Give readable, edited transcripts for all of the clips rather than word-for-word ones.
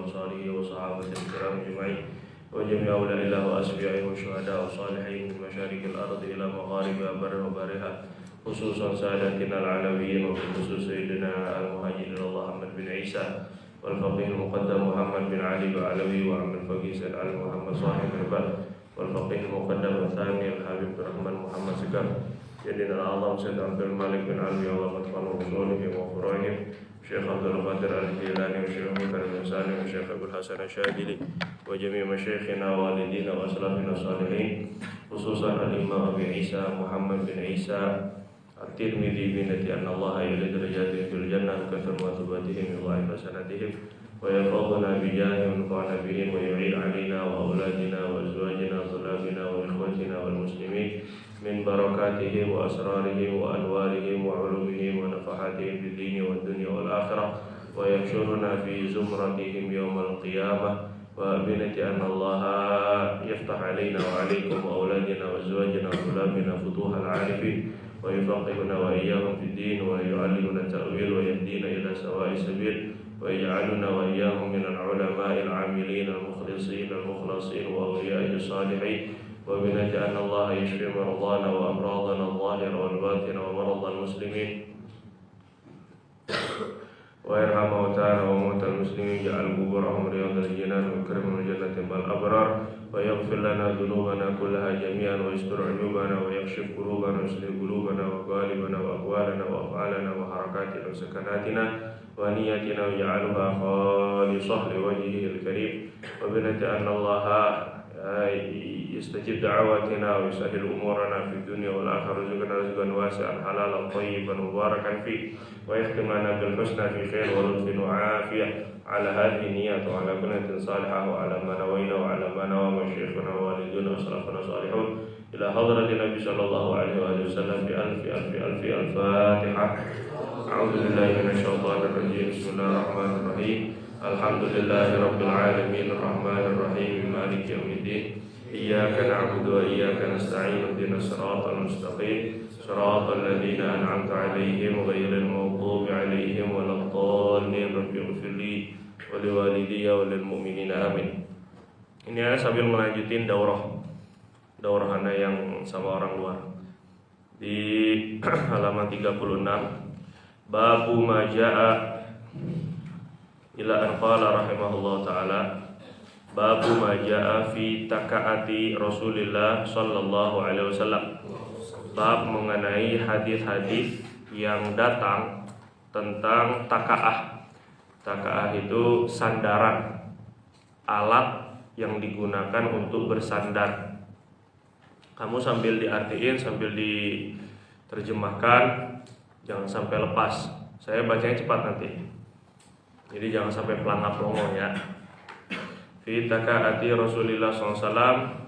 وأنصاره وصحابة الكرام أجمعين وجميع أولياء الله وأصفيائه والشهداء والصالحين من مشارق الأرض إلى مغاربها برها وبحرها خصوصا سادتنا العلويين وبخصوص سيدنا المهاجر الله محمد بن عيسى والفقيه المقدم محمد بن علي العلوي وعم الفقيه سيد علي محمد صاحب البر والفقيه المقدم الثاني الحبيب الرحمن محمد سكر سيدنا الأعظم سيد عبد الملك بن علي الله مدخل وصوله وفروعهم شيخ عبد القادر الجيلاني وشيخ بكر بن سالم وشيخ أبو الحسن الشاذلي وجميع مشايخنا ووالدينا وأسلافنا الصالحين خصوصا الإمام أبي عيسى محمد بن عيسى الترمذي بنتي أن الله يلد درجاتهم في الجنة وكثر مثوباتهم يضاعف حسناتهم ويحفظنا بجاههم ونفعنا بهم ويعين علينا وأولادنا وأزواجنا وطلابنا وإخوتنا والمسلمين من بركاتهم وأسرارهم وأنوارهم وعلومهم ونفحاتهم في الدين والدنيا والآخرة ويحشرنا في زمرتهم يوم القيامة وبنتي أن الله يفتح علينا وعليكم وأولادنا وأزواجنا وطلابنا فتوح العارفين ويفقهنا وإياهم في الدين ويعلمنا التأويل ويهدينا إلى سواء السبيل ويجعلنا وإياهم من العلماء العاملين المخلصين المخلصين وأوليائه الصالحين وبنجعل أن الله يشفي مرضانا وأمراضنا الظاهرة والباطنة ومرض المسلمين ويرحم موتانا وموتى المسلمين جعل قبورهم رياض الجنان ويكرمهم الجنة مع الأبرار ويغفر لنا ذنوبنا كلها جميعا ويستر عيوبنا ويكشف قلوبنا ويصلح قلوبنا وقالبنا وأقوالنا وأفعالنا وحركاتنا وسكناتنا ونيتنا ويجعلها خالصة لوجهه الكريم وبنجعل أن الله يستجيب دعواتنا ويسهل أمورنا في الدنيا والآخرة رزقنا رزقا واسعا حلالا طيبا مباركا فيه ويختم لنا بالحسنى في خير ولطف وعافية على هذه النيات وعلى بنية صالحة وعلى ما نوينا وعلى ما نوى مشايخنا ووالدنا وأسلافنا الصالحون إلى حضرة النبي صلى الله عليه وآله وسلم بألف ألف ألف الفاتحة. أعوذ بالله من الشيطان الرجيم. بسم الله الرحمن الرحيم. الحمد لله رب العالمين الرحمن الرحيم مالك يوم الدين إياك نعبد وإياك نستعين اهدنا الصراط المستقيم صراط الذين أنعمت عليهم غير المغضوب عليهم ولا الضالين رب اغفر لي ولوالدي وللمؤمنين آمين. Ini saya sambil melanjutin daurah ana yang sama orang luar di halaman 36 babu majaa ila an qala rahimahullah ta'ala babu majaa fi takaati Rasulillah sallallahu alaihi wasallam. Bab mengenai hadis-hadis yang datang tentang takaah. Takaah itu sandaran, alat yang digunakan untuk bersandar. Kamu sambil diartiin, sambil diterjemahkan, jangan sampai lepas. Saya bacanya cepat nanti. Jadi jangan sampai pelangap-pelongo ya. Fi takaati Rasulillah SAW,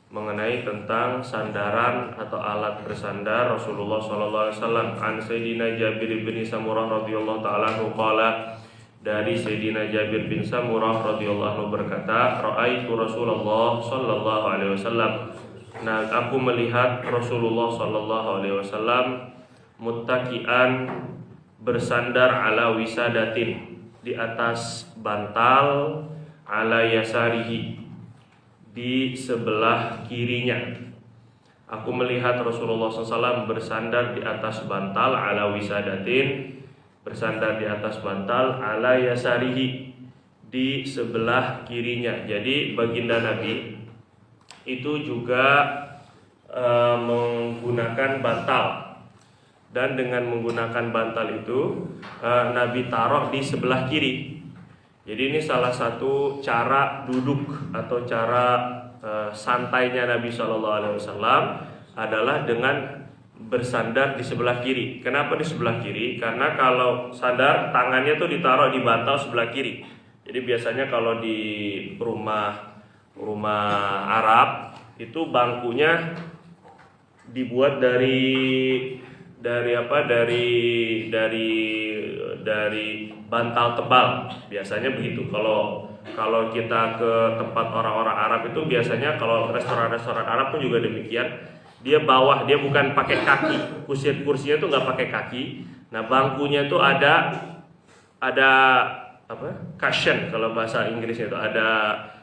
mengenai tentang sandaran atau alat bersandar Rasulullah SAW. An Sayyidina Jabir bin Samurah radhiyallahu ta'ala anhu qala, dari Sayyidina Jabir bin Samurah radhiyallahu anhu berkata, ra'aitu Rasulullah sallallahu alaihi wasallam. Nah, aku melihat Rasulullah sallallahu alaihi wasallam muttaqian, bersandar ala wisadatin, di atas bantal, ala yasarihi, di sebelah kirinya. Aku melihat Rasulullah SAW bersandar di atas bantal, ala wisadatin, bersandar di atas bantal, ala yasarihi, di sebelah kirinya. Jadi baginda Nabi itu juga menggunakan bantal, dan dengan menggunakan bantal itu Nabi taruh di sebelah kiri. Jadi ini salah satu cara duduk atau cara santainya Nabi SAW adalah dengan bersandar di sebelah kiri. Kenapa di sebelah kiri? Karena kalau sandar tangannya tuh ditaruh di bantal sebelah kiri. Jadi biasanya kalau di rumah Arab itu bangkunya dibuat dari bantal tebal, biasanya begitu. Kalau kita ke tempat orang-orang Arab itu biasanya, kalau restoran-restoran Arab pun juga demikian, dia bukan pakai kaki, kursinya tuh nggak pakai kaki. Nah bangkunya tuh ada cushion kalau bahasa Inggrisnya itu, ada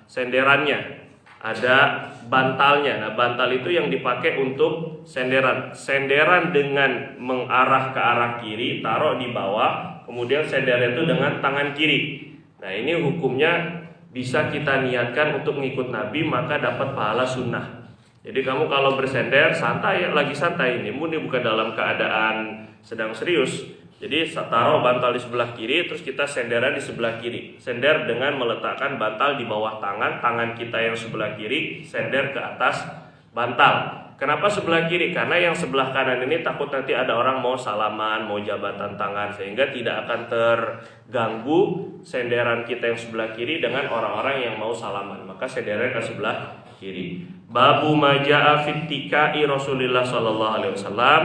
senderannya, ada bantalnya. Nah, bantal itu yang dipakai untuk senderan. Senderan dengan mengarah ke arah kiri, taruh di bawah, kemudian senderan itu dengan tangan kiri. Nah, ini hukumnya bisa kita niatkan untuk mengikut Nabi, maka dapat pahala sunnah. Jadi kamu kalau bersender santai, lagi santai, ini bukan dalam keadaan sedang serius. Jadi taruh bantal di sebelah kiri, terus kita senderan di sebelah kiri. Sender dengan meletakkan bantal di bawah tangan, tangan kita yang sebelah kiri sender ke atas bantal. Kenapa sebelah kiri? Karena yang sebelah kanan ini takut nanti ada orang mau salaman, mau jabatan tangan, sehingga tidak akan terganggu senderan kita yang sebelah kiri dengan orang-orang yang mau salaman. Maka senderan ke sebelah kiri. Babu maja'a fittikai Rasulullah sallallahu alaihi wasallam.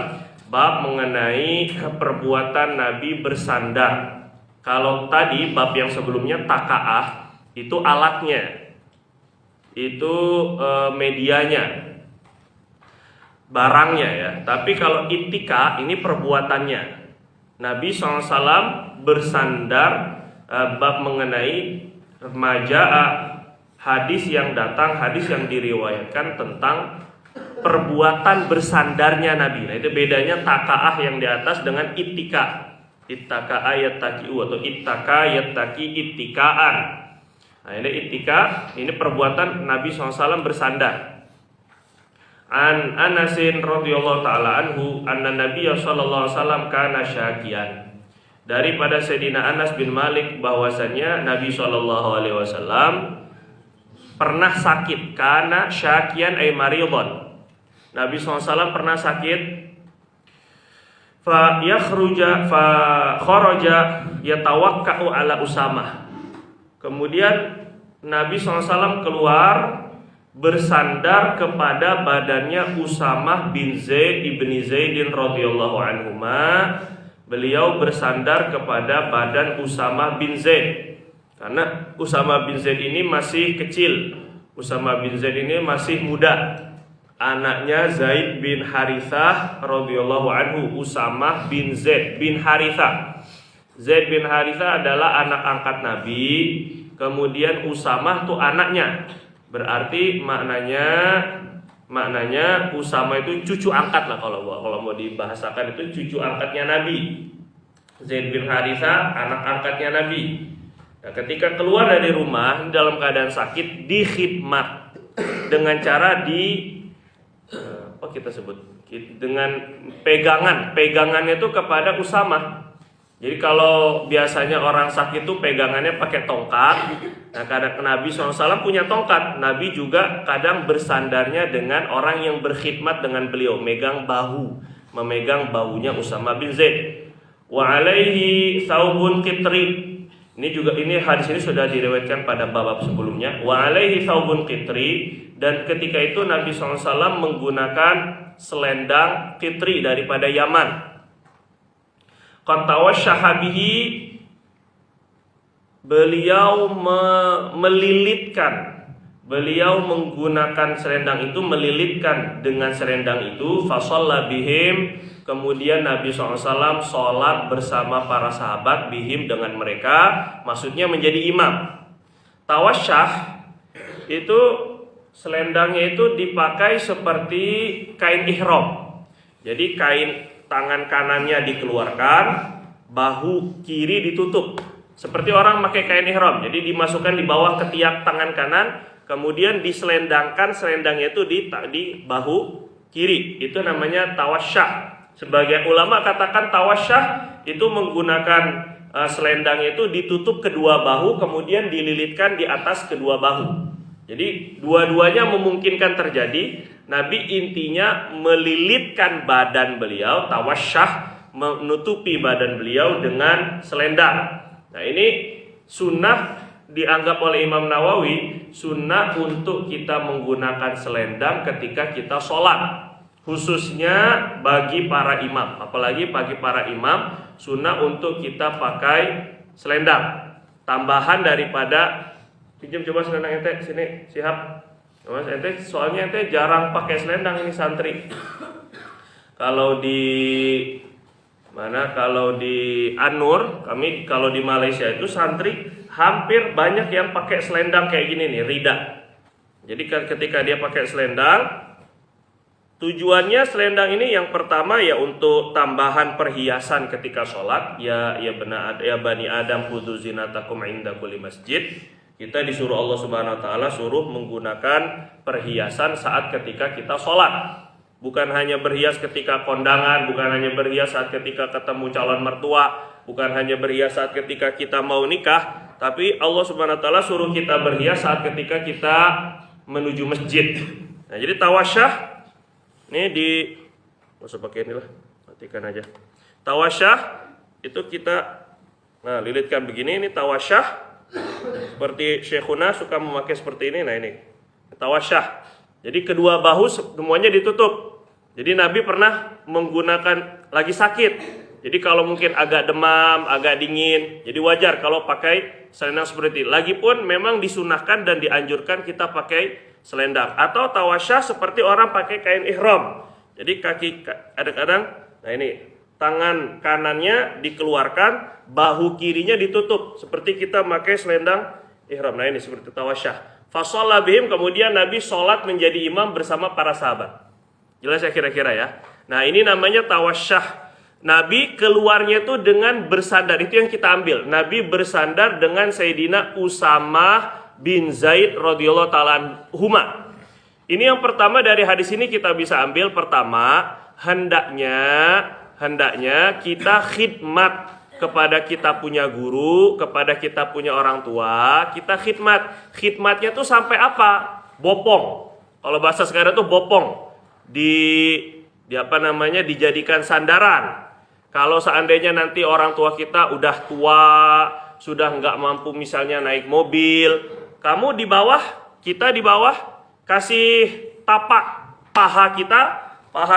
Bab mengenai perbuatan Nabi bersandar. Kalau tadi bab yang sebelumnya taka'ah, itu alatnya, itu medianya, barangnya ya. Tapi kalau ittika ini perbuatannya. Nabi SAW bersandar, bab mengenai maja'a, hadis yang datang, hadis yang diriwayatkan tentang perbuatan bersandarnya Nabi. Nah, itu bedanya taka'ah yang di atas dengan ittika. Ittaka yattaki'u atau ittaka yattaki ittikaan. Nah, ini ittika, ini perbuatan Nabi SAW bersandar. An Anasin radhiyallahu taala anhu anna Nabiy sallallahu alaihi wasallam kana syakian. Daripada Sayyidina Anas bin Malik bahwasanya Nabi sallallahu alaihi wasallam pernah sakit, kana syakian ay maridon. Nabi SAW pernah sakit. Fa kharaja yatawakka'u ala Usamah. Kemudian Nabi SAW keluar bersandar kepada badannya Usamah bin Zaid ibni Zaidin radhiyallahu anhuma. Beliau bersandar kepada badan Usamah bin Zaid. Karena Usamah bin Zaid ini masih kecil. Usamah bin Zaid ini masih muda. Anaknya Zaid bin Harithah radhiyallahu anhu, Usamah bin Zaid bin Harithah. Zaid bin Harithah adalah anak angkat Nabi, kemudian Usamah tuh anaknya. Berarti maknanya Usamah itu cucu angkat lah, kalau mau dibahasakan itu cucu angkatnya Nabi. Zaid bin Harithah anak angkatnya Nabi. Nah, ketika keluar dari rumah dalam keadaan sakit, dikhidmat dengan cara dengan pegangannya itu kepada Usamah. Jadi kalau biasanya orang sakit itu pegangannya pakai tongkat. Nah, kadang Nabi SAW punya tongkat. Nabi juga kadang bersandarnya dengan orang yang berkhidmat dengan beliau, memegang bahunya Usamah bin Zaid. Wa alaihi thawbun qitri. Ini hadis ini sudah diriwayatkan pada bab sebelumnya. Wa alaihi thawbun qitri. Dan ketika itu Nabi SAW menggunakan selendang qitri daripada Yaman. Qatawasyaha bihi, beliau beliau menggunakan selendang itu, melilitkan dengan selendang itu. Fasalla bihim, kemudian Nabi SAW sholat bersama para sahabat, bihim dengan mereka, maksudnya menjadi imam. Tawasyah itu selendangnya itu dipakai seperti kain ihram. Jadi kain tangan kanannya dikeluarkan, bahu kiri ditutup. Seperti orang pakai kain ihram. Jadi dimasukkan di bawah ketiak tangan kanan, kemudian diselendangkan selendangnya itu di bahu kiri. Itu namanya tawasyah. Sebagian ulama katakan tawasyah itu menggunakan selendangnya itu ditutup kedua bahu, kemudian dililitkan di atas kedua bahu. Jadi dua-duanya memungkinkan terjadi. Nabi intinya melilitkan badan beliau, tawasyah, menutupi badan beliau dengan selendang. Nah, ini sunnah dianggap oleh Imam Nawawi, sunnah untuk kita menggunakan selendang ketika kita sholat, khususnya bagi para imam. Apalagi bagi para imam, sunnah untuk kita pakai selendang. Tambahan daripada, pinjam coba selendang ente sini, Sihab. Mas ente, soalnya ente jarang pakai selendang ini santri. Kalau di Mana kalau di An-Nur, kami kalau di Malaysia itu santri hampir banyak yang pakai selendang kayak gini nih, rida. Jadi ketika dia pakai selendang, tujuannya selendang ini yang pertama ya untuk tambahan perhiasan ketika sholat. Ya benar, ya bani Adam khudzu zinatakum inda kulli masjid. Kita disuruh Allah Subhanahu wa taala suruh menggunakan perhiasan saat ketika kita sholat. Bukan hanya berhias ketika kondangan, bukan hanya berhias saat ketika ketemu calon mertua, bukan hanya berhias saat ketika kita mau nikah, tapi Allah Subhanahu wa taala suruh kita berhias saat ketika kita menuju masjid. Nah, jadi tawasyah ini nggak usah pakai inilah, matikan aja. Tawasyah itu kita lilitkan begini, ini tawasyah. Seperti Syekhuna suka memakai seperti ini. Nah, ini tawasyah. Jadi kedua bahu semuanya ditutup. Jadi Nabi pernah menggunakan lagi sakit. Jadi kalau mungkin agak demam, agak dingin, jadi wajar kalau pakai selendang seperti itu. Lagipun memang disunahkan dan dianjurkan kita pakai selendang. Atau tawasyah seperti orang pakai kain ihram. Jadi kaki kadang-kadang, nah ini tangan kanannya dikeluarkan, bahu kirinya ditutup. Seperti kita pakai selendang ihram. Nah ini seperti tawasyah. Fasholla bihim, kemudian Nabi sholat menjadi imam bersama para sahabat. Jelas ya kira-kira ya. Nah ini namanya tawasyah. Nabi keluarnya itu dengan bersandar, itu yang kita ambil. Nabi bersandar dengan Sayyidina Usamah bin Zaid radhiyallahu ta'ala anhuma. Ini yang pertama dari hadis ini kita bisa ambil. Pertama, hendaknya kita khidmat kepada kita punya guru, kepada kita punya orang tua, kita khidmat. Khidmatnya tuh sampai apa? Bopong. Kalau bahasa sekarang tuh bopong. Dijadikan sandaran. Kalau seandainya nanti orang tua kita udah tua, sudah nggak mampu misalnya naik mobil, kamu di bawah, kita di bawah, kasih tapak paha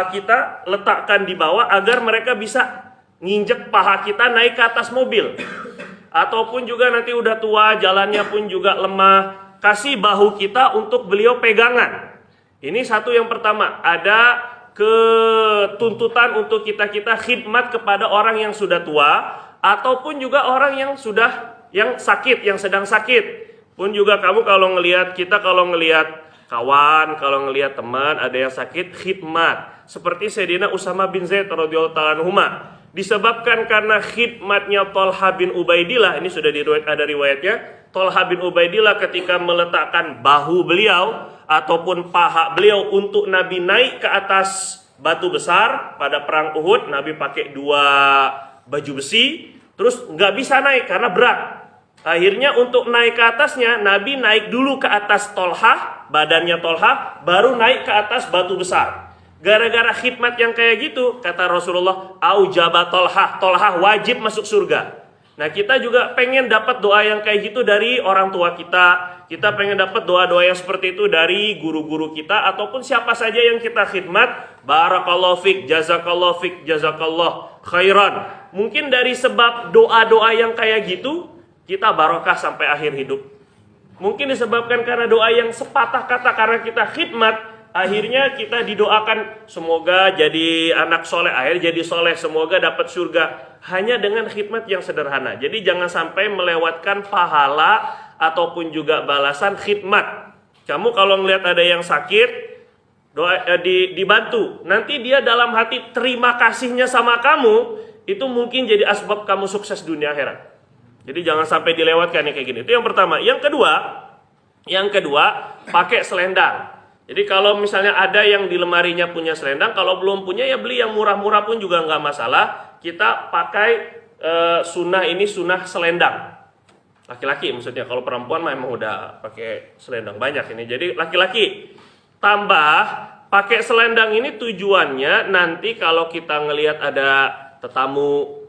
kita letakkan di bawah agar mereka bisa nginjek paha kita naik ke atas mobil. Ataupun juga nanti udah tua, jalannya pun juga lemah, kasih bahu kita untuk beliau pegangan. Ini satu yang pertama, ada ketuntutan untuk kita khidmat kepada orang yang sudah tua, ataupun juga orang yang sakit, yang sedang sakit. Pun juga kamu kalau ngelihat kawan, kalau ngelihat teman ada yang sakit, khidmat. Seperti Sayyidina Usamah bin Zaid radhiyallahu ta'ala anhuma. Disebabkan karena khidmatnya Thalha bin Ubaidillah, ini sudah ada riwayatnya. Thalha bin Ubaidillah ketika meletakkan bahu beliau ataupun paha beliau untuk Nabi naik ke atas batu besar pada perang Uhud, Nabi pakai 2 baju besi, terus nggak bisa naik karena berat. Akhirnya untuk naik ke atasnya, Nabi naik dulu ke atas Thalha, badannya Thalha, baru naik ke atas batu besar. Gara-gara khidmat yang kayak gitu, kata Rasulullah, aujaba Thalha wajib masuk surga. Nah kita juga pengen dapat doa yang kayak gitu dari orang tua kita. Kita pengen dapat doa-doa yang seperti itu dari guru-guru kita ataupun siapa saja yang kita khidmat. Barakallahu fik, jazakallah khairan. Mungkin dari sebab doa-doa yang kayak gitu, kita barokah sampai akhir hidup. Mungkin disebabkan karena doa yang sepatah kata karena kita khidmat, akhirnya kita didoakan semoga jadi anak soleh, akhirnya jadi soleh, semoga dapat surga. Hanya dengan khidmat yang sederhana. Jadi jangan sampai melewatkan pahala ataupun juga balasan khidmat. Kamu kalau ngelihat ada yang sakit, dibantu. Nanti dia dalam hati terima kasihnya sama kamu, itu mungkin jadi asbab kamu sukses dunia akhirat. Jadi jangan sampai dilewatkan yang kayak gini. Itu yang pertama. Yang kedua, pakai selendang. Jadi kalau misalnya ada yang di lemarinya punya selendang, kalau belum punya ya beli yang murah-murah pun juga nggak masalah. Kita pakai sunnah selendang. Laki-laki maksudnya, kalau perempuan memang udah pakai selendang banyak ini. Jadi laki-laki tambah pakai selendang ini tujuannya nanti kalau kita ngelihat ada tetamu,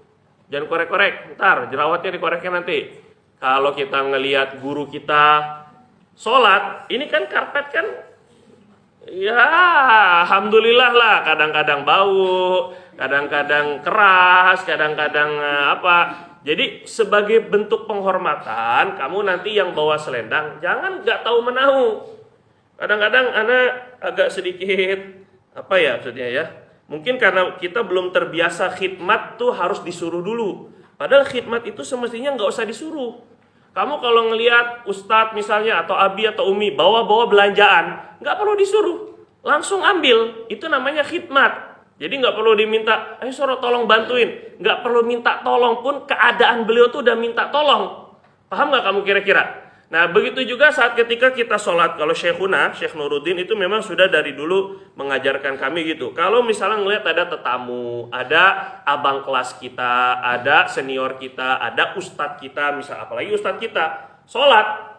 jangan korek-korek, ntar jerawatnya dikoreknya nanti. Kalau kita ngelihat guru kita sholat, ini kan karpet kan, ya alhamdulillah lah, kadang-kadang bau, kadang-kadang keras, kadang-kadang apa. Jadi sebagai bentuk penghormatan, kamu nanti yang bawa selendang jangan nggak tahu menahu. Kadang-kadang anak agak sedikit apa ya maksudnya ya, Mungkin karena kita belum terbiasa khidmat tuh harus disuruh dulu. Padahal khidmat itu semestinya nggak usah disuruh. Kamu kalau ngelihat ustadz misalnya atau abi atau umi bawa-bawa belanjaan, nggak perlu disuruh, langsung ambil. Itu namanya khidmat. Jadi nggak perlu diminta, ayo Soro tolong bantuin. Nggak perlu minta tolong pun, keadaan beliau tuh udah minta tolong. Paham nggak kamu kira-kira? Nah begitu juga saat ketika kita sholat. Kalau Syekhuna, Syekh Nuruddin itu memang sudah dari dulu mengajarkan kami gitu. Kalau misalnya ngelihat ada tetamu, ada abang kelas kita, ada senior kita, ada ustadz kita, misal apalagi ustadz kita, sholat.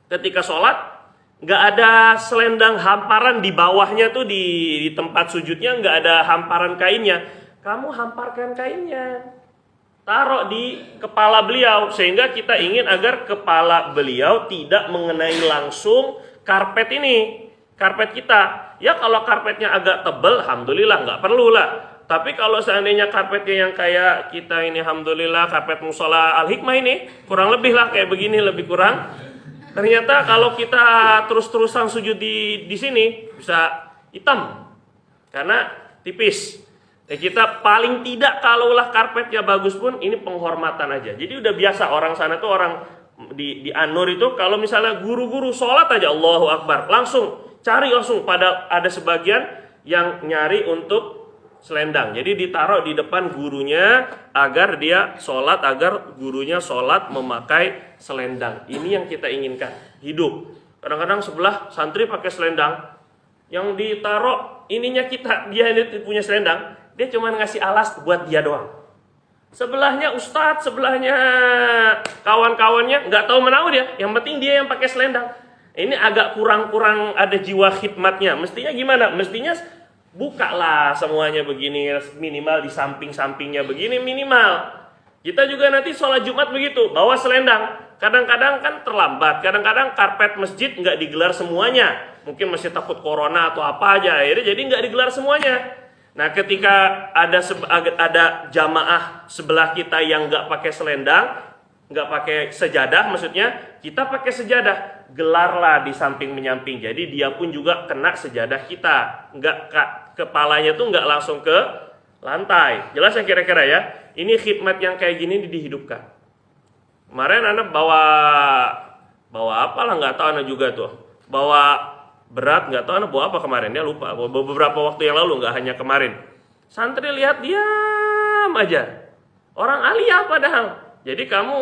Ketika sholat, nggak ada selendang hamparan di bawahnya tuh di tempat sujudnya nggak ada hamparan kainnya. Kamu hamparkan kainnya. Taruh di kepala beliau sehingga kita ingin agar kepala beliau tidak mengenai langsung karpet ini, karpet kita. Ya kalau karpetnya agak tebal, alhamdulillah nggak perlu lah. Tapi kalau seandainya karpetnya yang kayak kita ini, alhamdulillah karpet musola Al-Hikmah ini kurang lebih lah kayak begini, lebih kurang. Ternyata kalau kita terus-terusan sujud di sini bisa hitam karena tipis. Ya kita paling tidak kalaulah karpetnya bagus pun ini penghormatan aja. Jadi udah biasa orang sana tuh orang di An-Nur itu kalau misalnya guru-guru sholat aja Allahu Akbar langsung cari langsung pada ada sebagian yang nyari untuk selendang. Jadi ditaruh di depan gurunya agar dia sholat, agar gurunya sholat memakai selendang. Ini yang kita inginkan hidup. Kadang-kadang sebelah santri pakai selendang yang ditaruh ininya kita dia ini punya selendang. Dia cuma ngasih alas buat dia doang. Sebelahnya ustadz, sebelahnya kawan-kawannya nggak tahu menahu dia. Yang penting dia yang pakai selendang. Ini agak kurang-kurang ada jiwa khidmatnya. Mestinya gimana? Mestinya bukalah semuanya begini, minimal di samping-sampingnya begini minimal. Kita juga nanti sholat Jumat begitu, bawa selendang. Kadang-kadang kan terlambat, kadang-kadang karpet masjid nggak digelar semuanya. Mungkin masih takut corona atau apa aja, akhirnya jadi nggak digelar semuanya. Nah ketika ada jamaah sebelah kita yang nggak pakai selendang, nggak pakai sejadah, maksudnya kita pakai sejadah, gelarlah di samping menyamping. Jadi dia pun juga kena sejadah kita, nggak kepalanya tuh nggak langsung ke lantai. Jelas ya kira-kira ya? Ini khidmat yang kayak gini dihidupkan. Kemarin anak bawa apa lah nggak tahu anak juga tuh, bawa berat nggak tahu anak bawa apa kemarin, dia lupa. Beberapa waktu yang lalu, nggak hanya kemarin. Santri lihat diam aja, orang aliyah padahal. Jadi kamu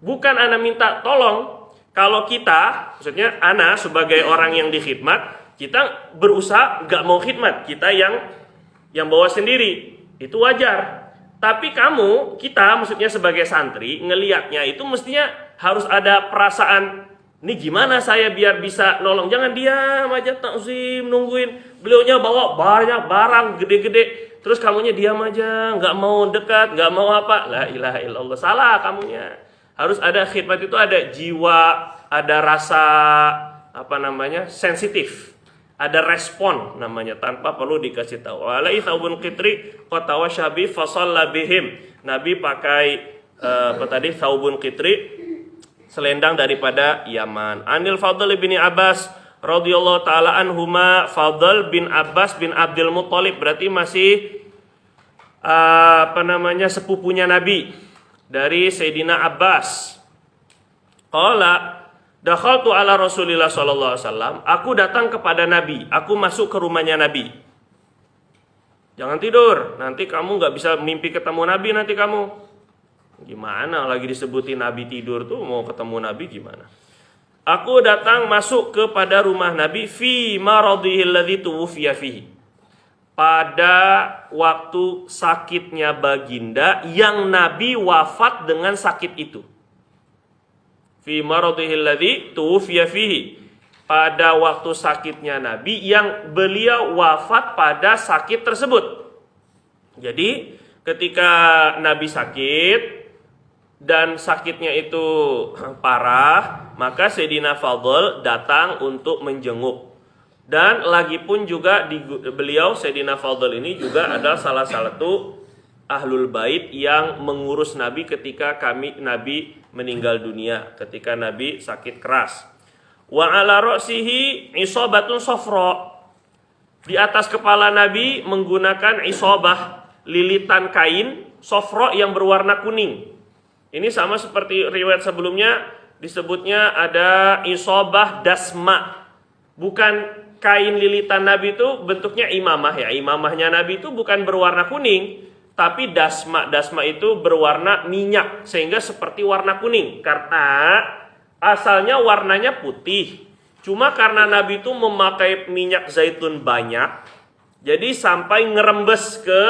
bukan anak minta tolong. Kalau kita, maksudnya anak sebagai orang yang dikhidmat, kita berusaha nggak mau khidmat, kita yang bawa sendiri, itu wajar. Tapi kamu, kita maksudnya sebagai santri ngelihatnya itu mestinya harus ada perasaan. Ini gimana saya biar bisa nolong? Jangan diam aja takzim nungguin beliaunya bawa banyak barang gede-gede, terus kamunya diam aja, nggak mau dekat, nggak mau apa? La ilaha illallah, salah kamunya. Harus ada khidmat itu ada jiwa, ada rasa sensitif, ada respon namanya tanpa perlu dikasih tahu. Alai thawbun qitri qatawa syabi fasalla bihim. Nabi pakai thawbun qitri, selendang daripada Yaman. Anil Fadl bin Abbas radhiyallahu taala anhuma, Fadl bin Abbas bin Abdul Muthalib berarti masih sepupunya Nabi dari Sayyidina Abbas. Qala dakhaltu ala Rasulillah sallallahu alaihi wasallam, aku datang kepada Nabi, aku masuk ke rumahnya Nabi. Jangan tidur, nanti kamu nggak bisa mimpi ketemu Nabi nanti kamu. Gimana lagi disebutin Nabi tidur tuh mau ketemu Nabi gimana? Aku datang masuk kepada rumah Nabi fi maradihil ladzi tuwfiya fihi. Pada waktu sakitnya baginda yang Nabi wafat dengan sakit itu. Fi maradihil ladzi tuwfiya fihi. Pada waktu sakitnya Nabi yang beliau wafat pada sakit tersebut. Jadi ketika Nabi sakit dan sakitnya itu parah, maka Sayyidina Fadl datang untuk menjenguk. Dan lagi pun juga beliau Sayyidina Fadl ini juga adalah salah satu ahlul bait yang mengurus Nabi ketika Nabi meninggal dunia, ketika Nabi sakit keras. Wa ala ra'sihi isabatun safra. Di atas kepala Nabi menggunakan isobah, lilitan kain sofro yang berwarna kuning. Ini sama seperti riwayat sebelumnya, disebutnya ada isobah dasma. Bukan kain lilitan Nabi itu bentuknya imamah ya. Imamahnya Nabi itu bukan berwarna kuning, tapi dasma. Dasma itu berwarna minyak sehingga seperti warna kuning. Karena asalnya warnanya putih. Cuma karena Nabi itu memakai minyak zaitun banyak, jadi sampai ngerembes ke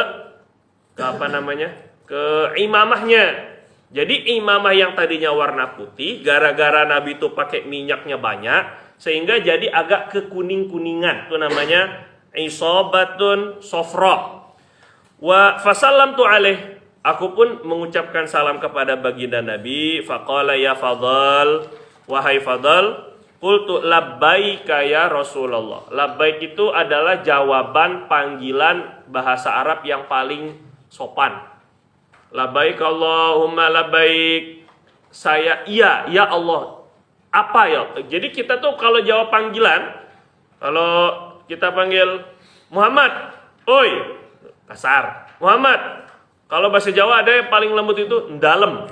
apa namanya? Ke imamahnya. Jadi imamah yang tadinya warna putih, gara-gara Nabi itu pakai minyaknya banyak, sehingga jadi agak kekuning-kuningan. Itu namanya isobatun sofra. Wa fasallamtu alaih. Aku pun mengucapkan salam kepada baginda Nabi. Faqala ya Fadal, wahai Fadal. Qultu labbaika ya Rasulullah. Labbaik itu adalah jawaban panggilan bahasa Arab yang paling sopan. Labbaik Allahumma labbaik. Saya iya, ya Allah. Apa ya? Jadi kita tuh kalau jawab panggilan, kalau kita panggil Muhammad, oi, kasar. Muhammad. Kalau bahasa Jawa ada yang paling lembut itu dalem.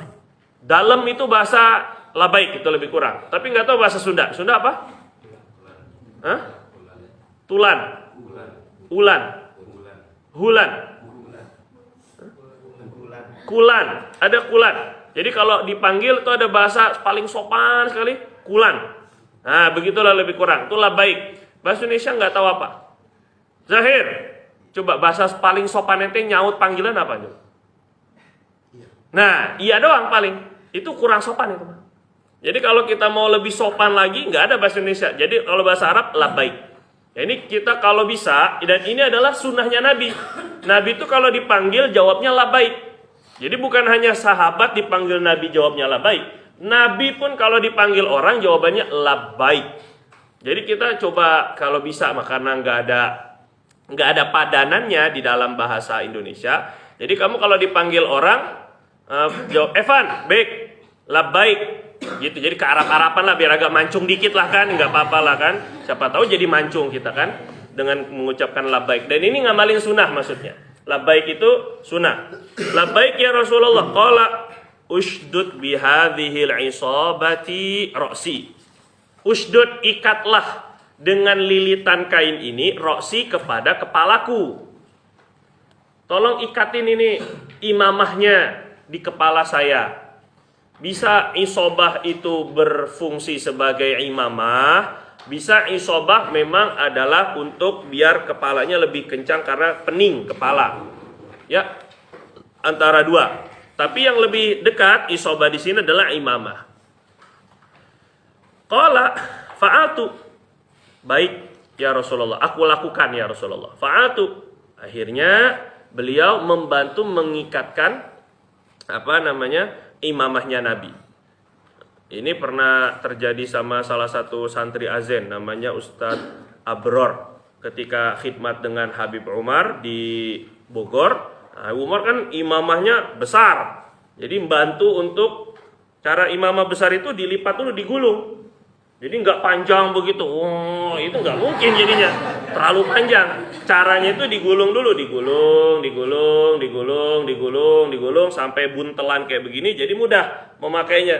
Dalem itu bahasa labbaik, itu lebih kurang. Tapi nggak tahu bahasa Sunda. Sunda apa? Hah? Tulan. Ulan. Hulan. Kulan. Ada kulan. Jadi kalau dipanggil itu ada bahasa paling sopan sekali, kulan. Nah, begitulah lebih kurang. Itu labbaik. Bahasa Indonesia nggak tahu apa. Zahir. Coba bahasa paling sopan ente nyaut panggilan apa? Nah, iya doang paling. Itu kurang sopan itu. Jadi kalau kita mau lebih sopan lagi, nggak ada bahasa Indonesia. Jadi kalau bahasa Arab, labbaik. Ya, ini kita kalau bisa, dan ini adalah sunnahnya Nabi. Nabi itu kalau dipanggil, jawabnya labbaik. Jadi bukan hanya sahabat dipanggil Nabi, jawabnya labbaik. Nabi pun kalau dipanggil orang, jawabannya labbaik. Jadi kita coba kalau bisa, karena nggak ada padanannya di dalam bahasa Indonesia. Jadi kamu kalau dipanggil orang, jawab Evan, baik, labbaik. Gitu, jadi ke Arab-Araban lah biar agak mancung dikit lah kan, nggak apa-apa lah kan. Siapa tahu jadi mancung kita kan dengan mengucapkan labbaik. Dan ini ngamalin sunnah maksudnya. Labbaik itu sunnah. Labbaik ya Rasulullah. Qala ushdud bihadhil isabati ra'si. Ushdud, ikatlah dengan lilitan kain ini ra'si kepada kepalaku. Tolong ikatin ini imamahnya di kepala saya. Bisa isobah itu berfungsi sebagai imamah, bisa isobah memang adalah untuk biar kepalanya lebih kencang karena pening kepala. Ya, antara dua. Tapi yang lebih dekat isobah di sini adalah imamah. Qala fa'atu. Baik ya Rasulullah, aku lakukan ya Rasulullah. Fa'atu. Akhirnya beliau membantu mengikatkan imamahnya Nabi. Ini pernah terjadi sama salah satu santri Azen, namanya Ustadz Abror. Ketika khidmat dengan Habib Umar di Bogor, Umar kan imamahnya besar. Jadi membantu untuk cara imamah besar itu dilipat dulu, digulung. Jadi nggak panjang begitu. Oh, itu nggak mungkin jadinya. Terlalu panjang. Caranya itu digulung dulu, digulung sampai buntelan kayak begini, jadi mudah memakainya.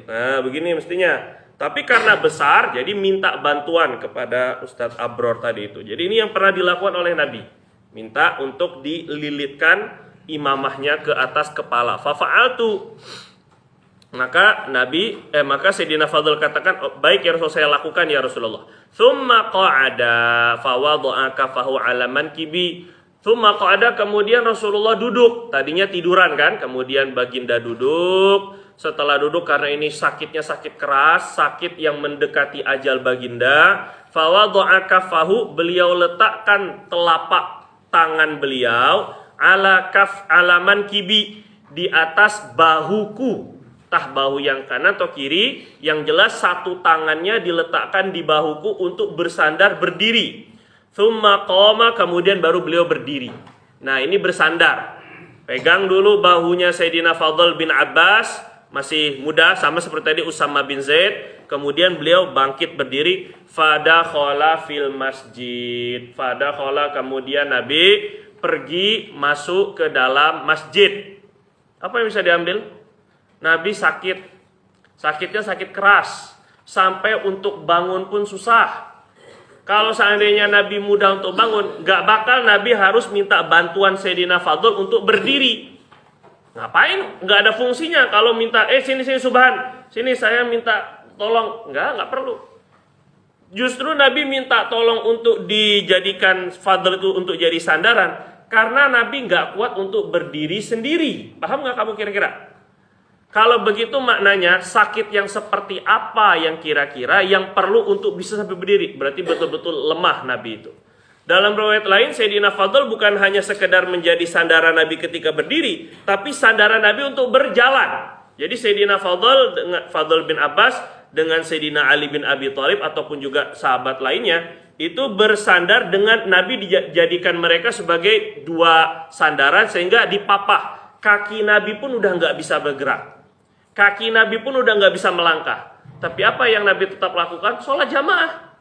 Nah, begini mestinya. Tapi karena besar, jadi minta bantuan kepada Ustadz Abror tadi itu. Jadi ini yang pernah dilakukan oleh Nabi. Minta untuk dililitkan imamahnya ke atas kepala. Fafa'altu. Maka Sayyidina Fadl katakan, oh, baik ya Rasul, saya lakukan ya Rasulullah. Thumma qa'ada fawadha'a kafahu 'ala mankibi. Thumma qa'ada, kemudian Rasulullah duduk. Tadinya tiduran kan, kemudian baginda duduk. Setelah duduk, karena ini sakitnya sakit keras, sakit yang mendekati ajal baginda, fawadha'a kafahu, beliau letakkan telapak tangan beliau ala mankibi, di atas bahuku. Entah bahu yang kanan atau kiri, yang jelas satu tangannya diletakkan di bahuku untuk bersandar berdiri. Tsumma qama, kemudian baru beliau berdiri. Nah, ini bersandar. Pegang dulu bahunya Sayyidina Fadl bin Abbas, masih muda sama seperti tadi Usama bin Zaid. kemudian beliau bangkit berdiri, fadakhala fil masjid. Fadakhala, kemudian Nabi pergi masuk ke dalam masjid. Apa yang bisa diambil? Nabi sakit. Sakitnya sakit keras, sampai untuk bangun pun susah. Kalau seandainya Nabi mudah untuk bangun, gak bakal Nabi harus minta bantuan Sayyidina Fadl untuk berdiri. Ngapain? Gak ada fungsinya kalau minta, sini Subhan, sini saya minta tolong. Gak perlu. Justru Nabi minta tolong untuk dijadikan Fadl itu untuk jadi sandaran, karena Nabi gak kuat untuk berdiri sendiri. Paham gak kamu kira-kira? Kalau begitu maknanya sakit yang seperti apa yang kira-kira yang perlu untuk bisa sampai berdiri? Berarti betul-betul lemah Nabi itu. Dalam riwayat lain, Sayyidina Fadl bukan hanya sekedar menjadi sandaran Nabi ketika berdiri, tapi sandaran Nabi untuk berjalan. Jadi Sayyidina Fadl bin Abbas dengan Sayyidina Ali bin Abi Thalib ataupun juga sahabat lainnya, itu bersandar dengan Nabi, dijadikan mereka sebagai dua sandaran sehingga dipapah. Kaki Nabi pun udah nggak bisa bergerak. Kaki Nabi pun udah nggak bisa melangkah. Tapi apa yang Nabi tetap lakukan? Sholat jamaah.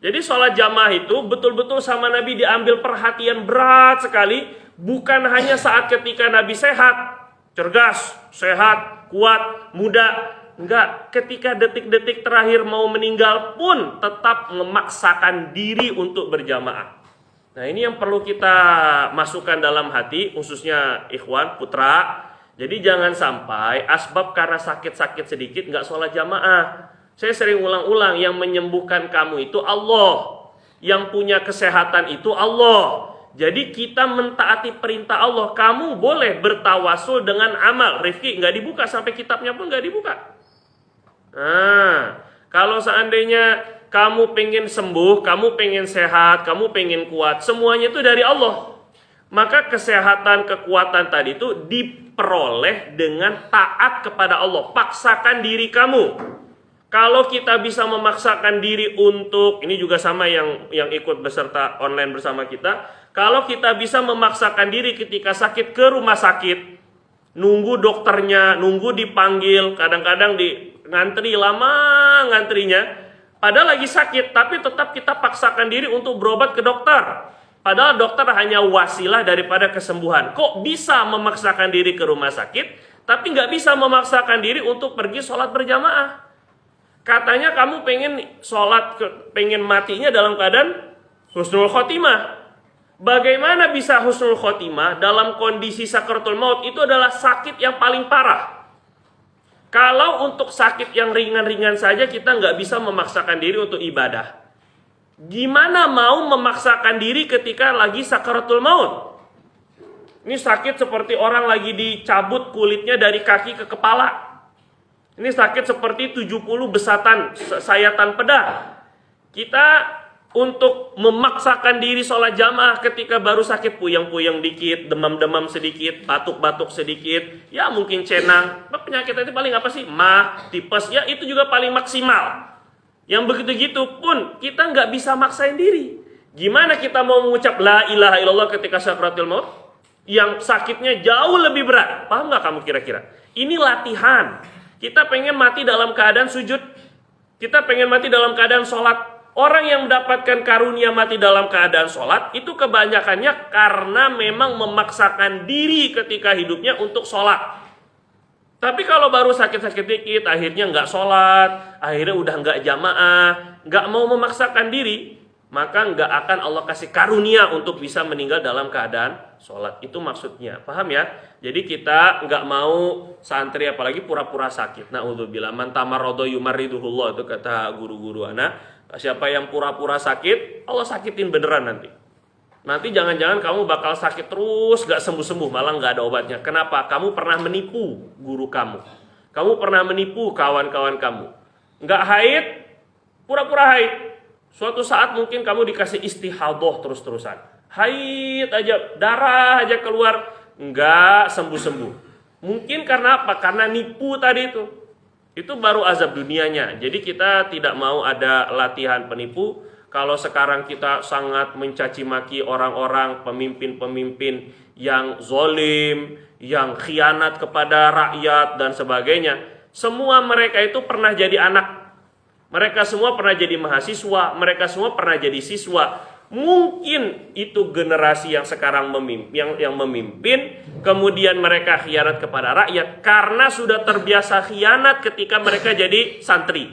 Jadi sholat jamaah itu betul-betul sama Nabi diambil perhatian berat sekali. Bukan hanya saat ketika Nabi sehat, cergas, sehat, kuat, muda. Enggak, ketika detik-detik terakhir mau meninggal pun tetap memaksakan diri untuk berjamaah. Nah, ini yang perlu kita masukkan dalam hati, khususnya ikhwan, putra. Jadi jangan sampai asbab karena sakit-sakit sedikit nggak sholat jamaah. Saya sering ulang-ulang, yang menyembuhkan kamu itu Allah. Yang punya kesehatan itu Allah. Jadi kita mentaati perintah Allah. Kamu boleh bertawasul dengan amal. Rifki nggak dibuka, sampai kitabnya pun nggak dibuka. Nah, kalau seandainya kamu pengen sembuh, kamu pengen sehat, kamu pengen kuat, semuanya itu dari Allah. Maka kesehatan, kekuatan tadi itu diperoleh dengan taat kepada Allah. Paksakan diri kamu. Kalau kita bisa memaksakan diri untuk, ini juga sama yang ikut beserta online bersama kita. Kalau kita bisa memaksakan diri ketika sakit ke rumah sakit, nunggu dokternya, nunggu dipanggil, kadang-kadang di ngantri lama ngantrinya, padahal lagi sakit, tapi tetap kita paksakan diri untuk berobat ke dokter. Padahal dokter hanya wasilah daripada kesembuhan. Kok bisa memaksakan diri ke rumah sakit, tapi nggak bisa memaksakan diri untuk pergi sholat berjamaah? Katanya kamu pengen sholat, pengen matinya dalam keadaan husnul khotimah. Bagaimana bisa husnul khotimah dalam kondisi sakaratul maut? Itu adalah sakit yang paling parah. Kalau untuk sakit yang ringan-ringan saja kita nggak bisa memaksakan diri untuk ibadah, gimana mau memaksakan diri ketika lagi sakaratul maut? Ini sakit seperti orang lagi dicabut kulitnya dari kaki ke kepala. Ini sakit seperti 70 besatan sayatan pedang. Kita untuk memaksakan diri sholat jamaah ketika baru sakit, puyeng-puyeng dikit, demam-demam sedikit, batuk-batuk sedikit, ya mungkin cenang. Penyakit itu paling apa sih? Mah, tipes, ya itu juga paling maksimal. Yang begitu-gitu pun kita nggak bisa maksain diri. Gimana kita mau mengucap la ilaha illallah ketika sakaratul maut? Yang sakitnya jauh lebih berat. Paham nggak kamu kira-kira? Ini latihan. Kita pengen mati dalam keadaan sujud. Kita pengen mati dalam keadaan sholat. Orang yang mendapatkan karunia mati dalam keadaan sholat, itu kebanyakannya karena memang memaksakan diri ketika hidupnya untuk sholat. Tapi kalau baru sakit-sakit dikit, akhirnya nggak sholat, akhirnya udah nggak jamaah, nggak mau memaksakan diri, maka nggak akan Allah kasih karunia untuk bisa meninggal dalam keadaan sholat. Itu maksudnya, paham ya? Jadi kita nggak mau santri apalagi pura-pura sakit. Na'udzubillah, man tamarrada yumarriduhullah, itu kata guru-guru anak. Siapa yang pura-pura sakit, Allah sakitin beneran nanti. Nanti jangan-jangan kamu bakal sakit terus, gak sembuh-sembuh, malah gak ada obatnya. Kenapa? Kamu pernah menipu guru kamu. Kamu pernah menipu kawan-kawan kamu. Gak haid, pura-pura haid. Suatu saat mungkin kamu dikasih istihadah terus-terusan. Haid aja, darah aja keluar, gak sembuh-sembuh. Mungkin karena apa? Karena nipu tadi itu. Itu baru azab dunianya. Jadi kita tidak mau ada latihan penipu. Kalau sekarang kita sangat mencaci maki orang-orang, pemimpin-pemimpin yang zolim, yang khianat kepada rakyat dan sebagainya. Semua mereka itu pernah jadi anak Mereka semua pernah jadi mahasiswa, mereka semua pernah jadi siswa. Mungkin itu generasi yang sekarang memimpin, kemudian mereka khianat kepada rakyat karena sudah terbiasa khianat ketika mereka jadi santri.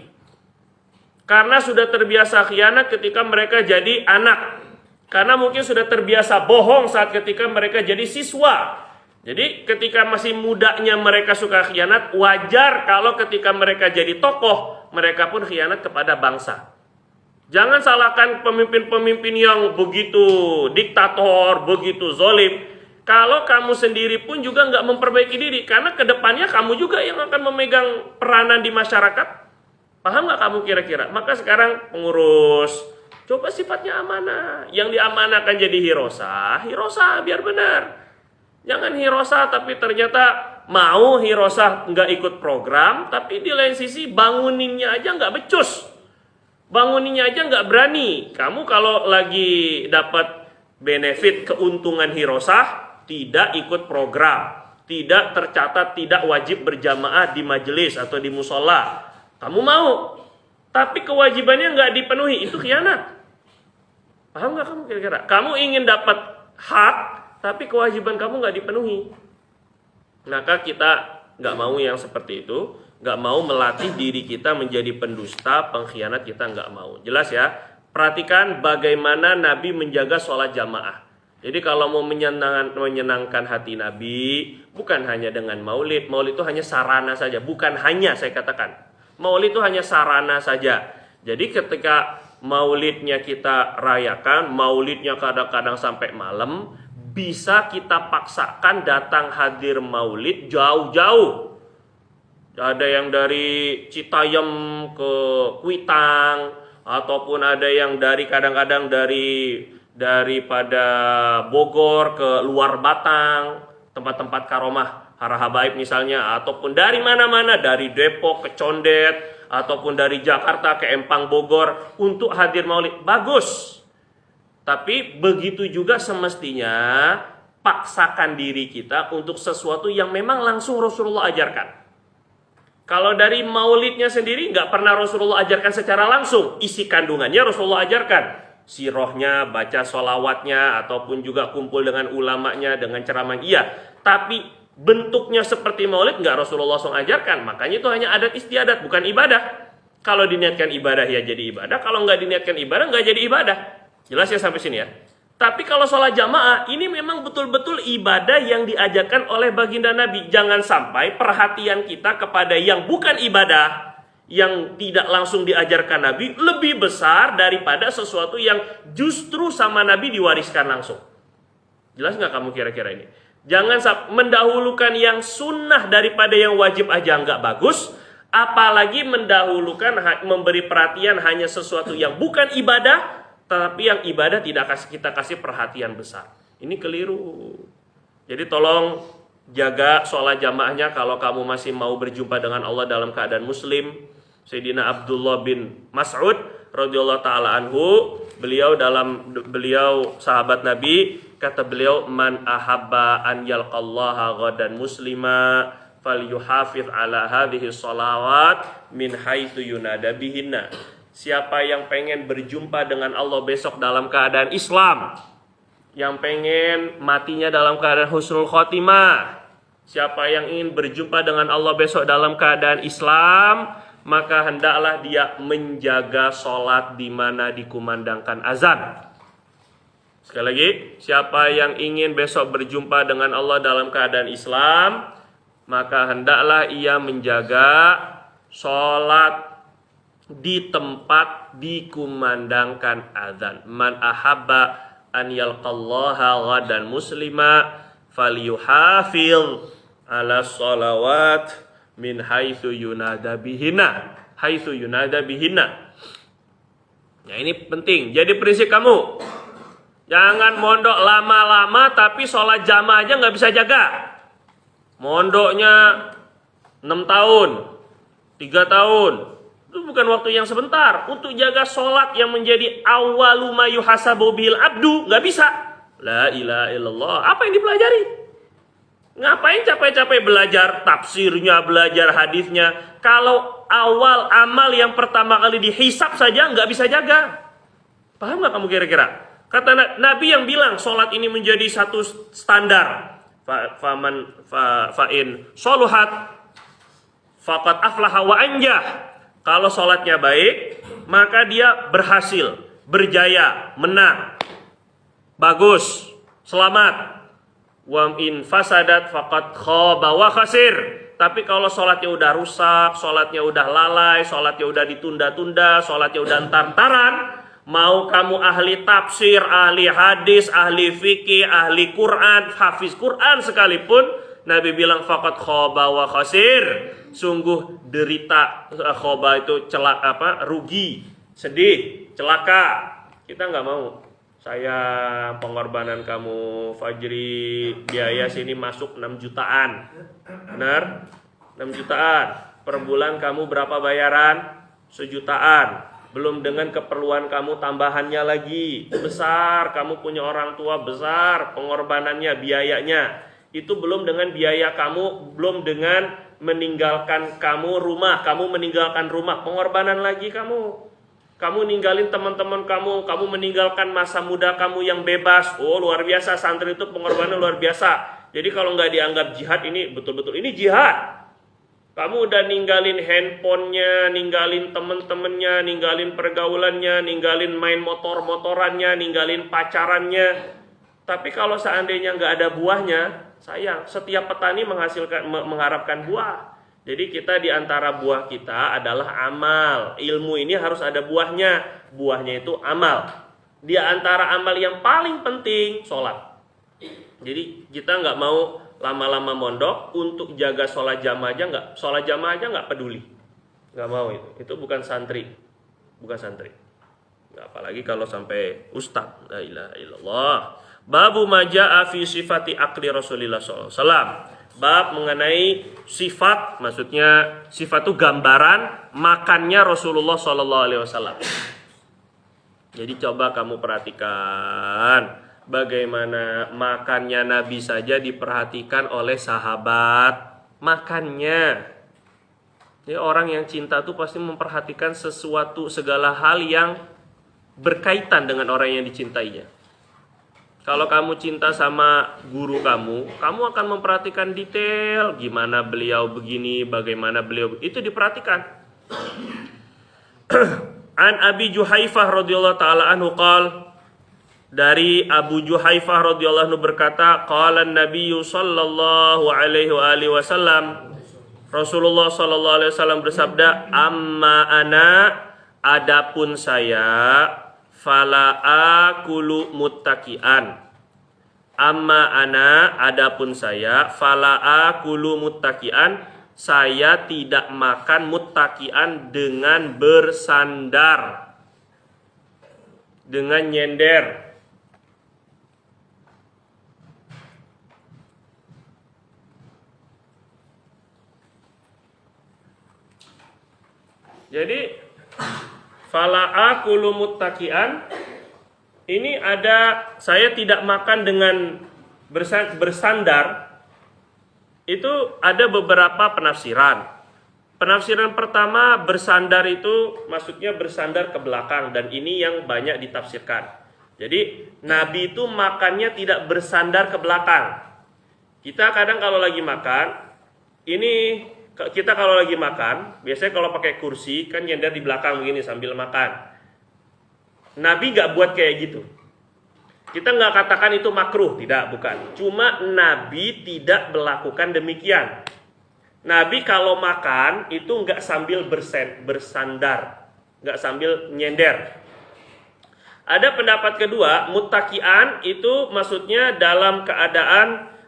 Karena sudah terbiasa khianat ketika mereka jadi anak. Karena mungkin sudah terbiasa bohong saat ketika mereka jadi siswa. Jadi ketika masih mudanya mereka suka khianat, wajar kalau ketika mereka jadi tokoh, mereka pun khianat kepada bangsa. Jangan salahkan pemimpin-pemimpin yang begitu diktator, begitu zolim. Kalau kamu sendiri pun juga nggak memperbaiki diri, karena kedepannya kamu juga yang akan memegang peranan di masyarakat. Paham nggak kamu kira-kira? Maka sekarang pengurus, coba sifatnya amanah. Yang diamanahkan jadi hirosa biar benar. Jangan hirosa tapi ternyata mau hirosa nggak ikut program, tapi di lain sisi banguninnya aja nggak becus. Banguninnya aja nggak berani. Kamu kalau lagi dapat benefit keuntungan hirosah, tidak ikut program, tidak tercatat, tidak wajib berjamaah di majelis atau di musola. Kamu mau, tapi kewajibannya nggak dipenuhi, itu khianat. Paham nggak kamu kira-kira? Kamu ingin dapat hak, tapi kewajiban kamu nggak dipenuhi. Maka kita nggak mau yang seperti itu, nggak mau melatih diri kita menjadi pendusta, pengkhianat, kita nggak mau. Jelas ya? Perhatikan bagaimana Nabi menjaga sholat jamaah. Jadi kalau mau menyenangkan hati Nabi, bukan hanya dengan maulid. Maulid itu hanya sarana saja, bukan hanya, saya katakan. Maulid itu hanya sarana saja. Jadi ketika maulidnya kita rayakan, maulidnya kadang-kadang sampai malam, bisa kita paksakan datang hadir maulid jauh-jauh. Ada yang dari Citayam ke Kuitang, ataupun ada yang dari kadang-kadang daripada Bogor ke luar Batang, tempat-tempat karomah Harahabaib misalnya, ataupun dari mana-mana, dari Depok ke Condet, ataupun dari Jakarta ke Empang Bogor untuk hadir maulid. Bagus. Tapi begitu juga semestinya paksakan diri kita untuk sesuatu yang memang langsung Rasulullah ajarkan. Kalau dari maulidnya sendiri nggak pernah Rasulullah ajarkan secara langsung, isi kandungannya Rasulullah ajarkan. Sirohnya, baca sholawatnya, ataupun juga kumpul dengan ulamanya, dengan ceramah. Iya, tapi bentuknya seperti maulid nggak Rasulullah langsung ajarkan. Makanya itu hanya adat istiadat, bukan ibadah. Kalau diniatkan ibadah ya jadi ibadah, kalau nggak diniatkan ibadah nggak jadi ibadah. Jelas ya sampai sini ya. Tapi kalau sholat jamaah ini memang betul-betul ibadah yang diajarkan oleh baginda Nabi. Jangan sampai perhatian kita kepada yang bukan ibadah, yang tidak langsung diajarkan Nabi, lebih besar daripada sesuatu yang justru sama Nabi diwariskan langsung. Jelas nggak kamu kira-kira ini? Jangan mendahulukan yang sunnah daripada yang wajib aja nggak bagus. Apalagi mendahulukan memberi perhatian hanya sesuatu yang bukan ibadah, tapi yang ibadah tidak kita kasih perhatian besar. Ini keliru. Jadi tolong jaga sholat jamaahnya kalau kamu masih mau berjumpa dengan Allah dalam keadaan muslim. Sayyidina Abdullah bin Mas'ud radhiyallahu taala anhu, beliau sahabat Nabi, kata beliau, man ahabba an yalqallaha ghadan muslima falyuhafiz ala hadhihi sholawat min haitsu yunada bihinna. Siapa yang pengen berjumpa dengan Allah besok dalam keadaan Islam, yang pengen matinya dalam keadaan husnul khotimah, siapa yang ingin berjumpa dengan Allah besok dalam keadaan Islam, maka hendaklah dia menjaga sholat di mana dikumandangkan azan. Sekali lagi, siapa yang ingin besok berjumpa dengan Allah dalam keadaan Islam, maka hendaklah ia menjaga sholat di tempat dikumandangkan azan. Man ahabba an yalqallaha ghadan muslima falyuhafil ala sholawat min haitsu yunada bihina. Haitsu yunada bihina. Ya, ini penting. Jadi prinsip kamu, jangan mondok lama-lama tapi sholat jamaah aja nggak bisa jaga. Mondoknya 6 tahun, 3 tahun. Itu bukan waktu yang sebentar. Untuk jaga sholat yang menjadi awwalu ma yuhasabu bil abdu, nggak bisa. La ilaha illallah. Apa yang dipelajari? Ngapain capek-capek belajar tafsirnya, belajar hadisnya, kalau awal amal yang pertama kali dihisap saja nggak bisa jaga. Paham nggak kamu kira-kira? Kata Nabi yang bilang sholat ini menjadi satu standar. Fa'in soluhat faqad aflaha wa anjah. Kalau sholatnya baik, maka dia berhasil, berjaya, menang, bagus, selamat. Wa in fasadat faqad khaba wa khasir. Tapi kalau sholatnya udah rusak, sholatnya udah lalai, sholatnya udah ditunda-tunda, sholatnya udah entar-entaran, mau kamu ahli tafsir, ahli hadis, ahli fikih, ahli Quran, hafiz Quran sekalipun, Nabi bilang faqad khaba wa khasir. Sungguh derita, khoba itu rugi, sedih, celaka. Kita nggak mau. Saya pengorbanan kamu Fajri, biaya sini masuk 6 jutaan. Benar? 6 jutaan. Per bulan kamu berapa bayaran? 1 jutaan. Belum dengan keperluan kamu tambahannya lagi. Besar, kamu punya orang tua besar, pengorbanannya, biayanya. Itu belum dengan biaya kamu, belum dengan meninggalkan kamu rumah, kamu meninggalkan rumah, pengorbanan lagi kamu. Kamu ninggalin teman-teman kamu meninggalkan masa muda kamu yang bebas. Oh, luar biasa, santri itu pengorbanan luar biasa. Jadi kalau nggak dianggap jihad, ini betul-betul ini jihad. Kamu udah ninggalin handphonenya, ninggalin temen-temennya, ninggalin pergaulannya, ninggalin main motor-motorannya, ninggalin pacarannya. Tapi kalau seandainya nggak ada buahnya, sayang. Setiap petani mengharapkan buah. Jadi kita di antara buah kita adalah amal. Ilmu ini harus ada buahnya. Buahnya itu amal. Di antara amal yang paling penting, sholat. Jadi kita nggak mau lama-lama mondok untuk jaga sholat jamaah aja nggak. Sholat jamaah aja nggak peduli. Nggak mau itu. Itu bukan santri. Bukan santri. Nggak, apalagi kalau sampai ustadz. La ilaha illallah. Babu maja'a fi sifati akli Rasulillah SAW. Bab mengenai sifat, maksudnya sifat itu gambaran makannya Rasulullah SAW. Jadi coba kamu perhatikan bagaimana makannya Nabi saja diperhatikan oleh sahabat makannya. Jadi orang yang cinta tuh pasti memperhatikan sesuatu, segala hal yang berkaitan dengan orang yang dicintainya. Kalau kamu cinta sama guru kamu akan memperhatikan detail gimana beliau begini, bagaimana beliau itu diperhatikan. An Abi Juhaifah radhiyallahu taala anhu qala, dari Abu Juhaifah radhiyallahu anhu berkata, qala an-nabiy sallallahu alaihi wasallam, Rasulullah sallallahu alaihi wasallam bersabda, amma ana, adapun saya, fala akulu muttaqian. Amma ana, adapun saya, fala akulu muttaqian, saya tidak makan muttaqian dengan bersandar, dengan nyender. Jadi fala akulu muttaqian, ini ada saya tidak makan dengan bersandar. Itu ada beberapa penafsiran. Penafsiran pertama, bersandar itu maksudnya bersandar ke belakang, dan ini yang banyak ditafsirkan. Jadi Nabi itu makannya tidak bersandar ke belakang. Kita kadang kalau lagi makan, kita kalau lagi makan, biasanya kalau pakai kursi kan nyender di belakang begini sambil makan. Nabi nggak buat kayak gitu. Kita nggak katakan itu makruh, tidak, bukan. Cuma Nabi tidak melakukan demikian. Nabi kalau makan itu nggak sambil bersandar, nggak sambil nyender. Ada pendapat kedua, muttaqian itu maksudnya dalam keadaan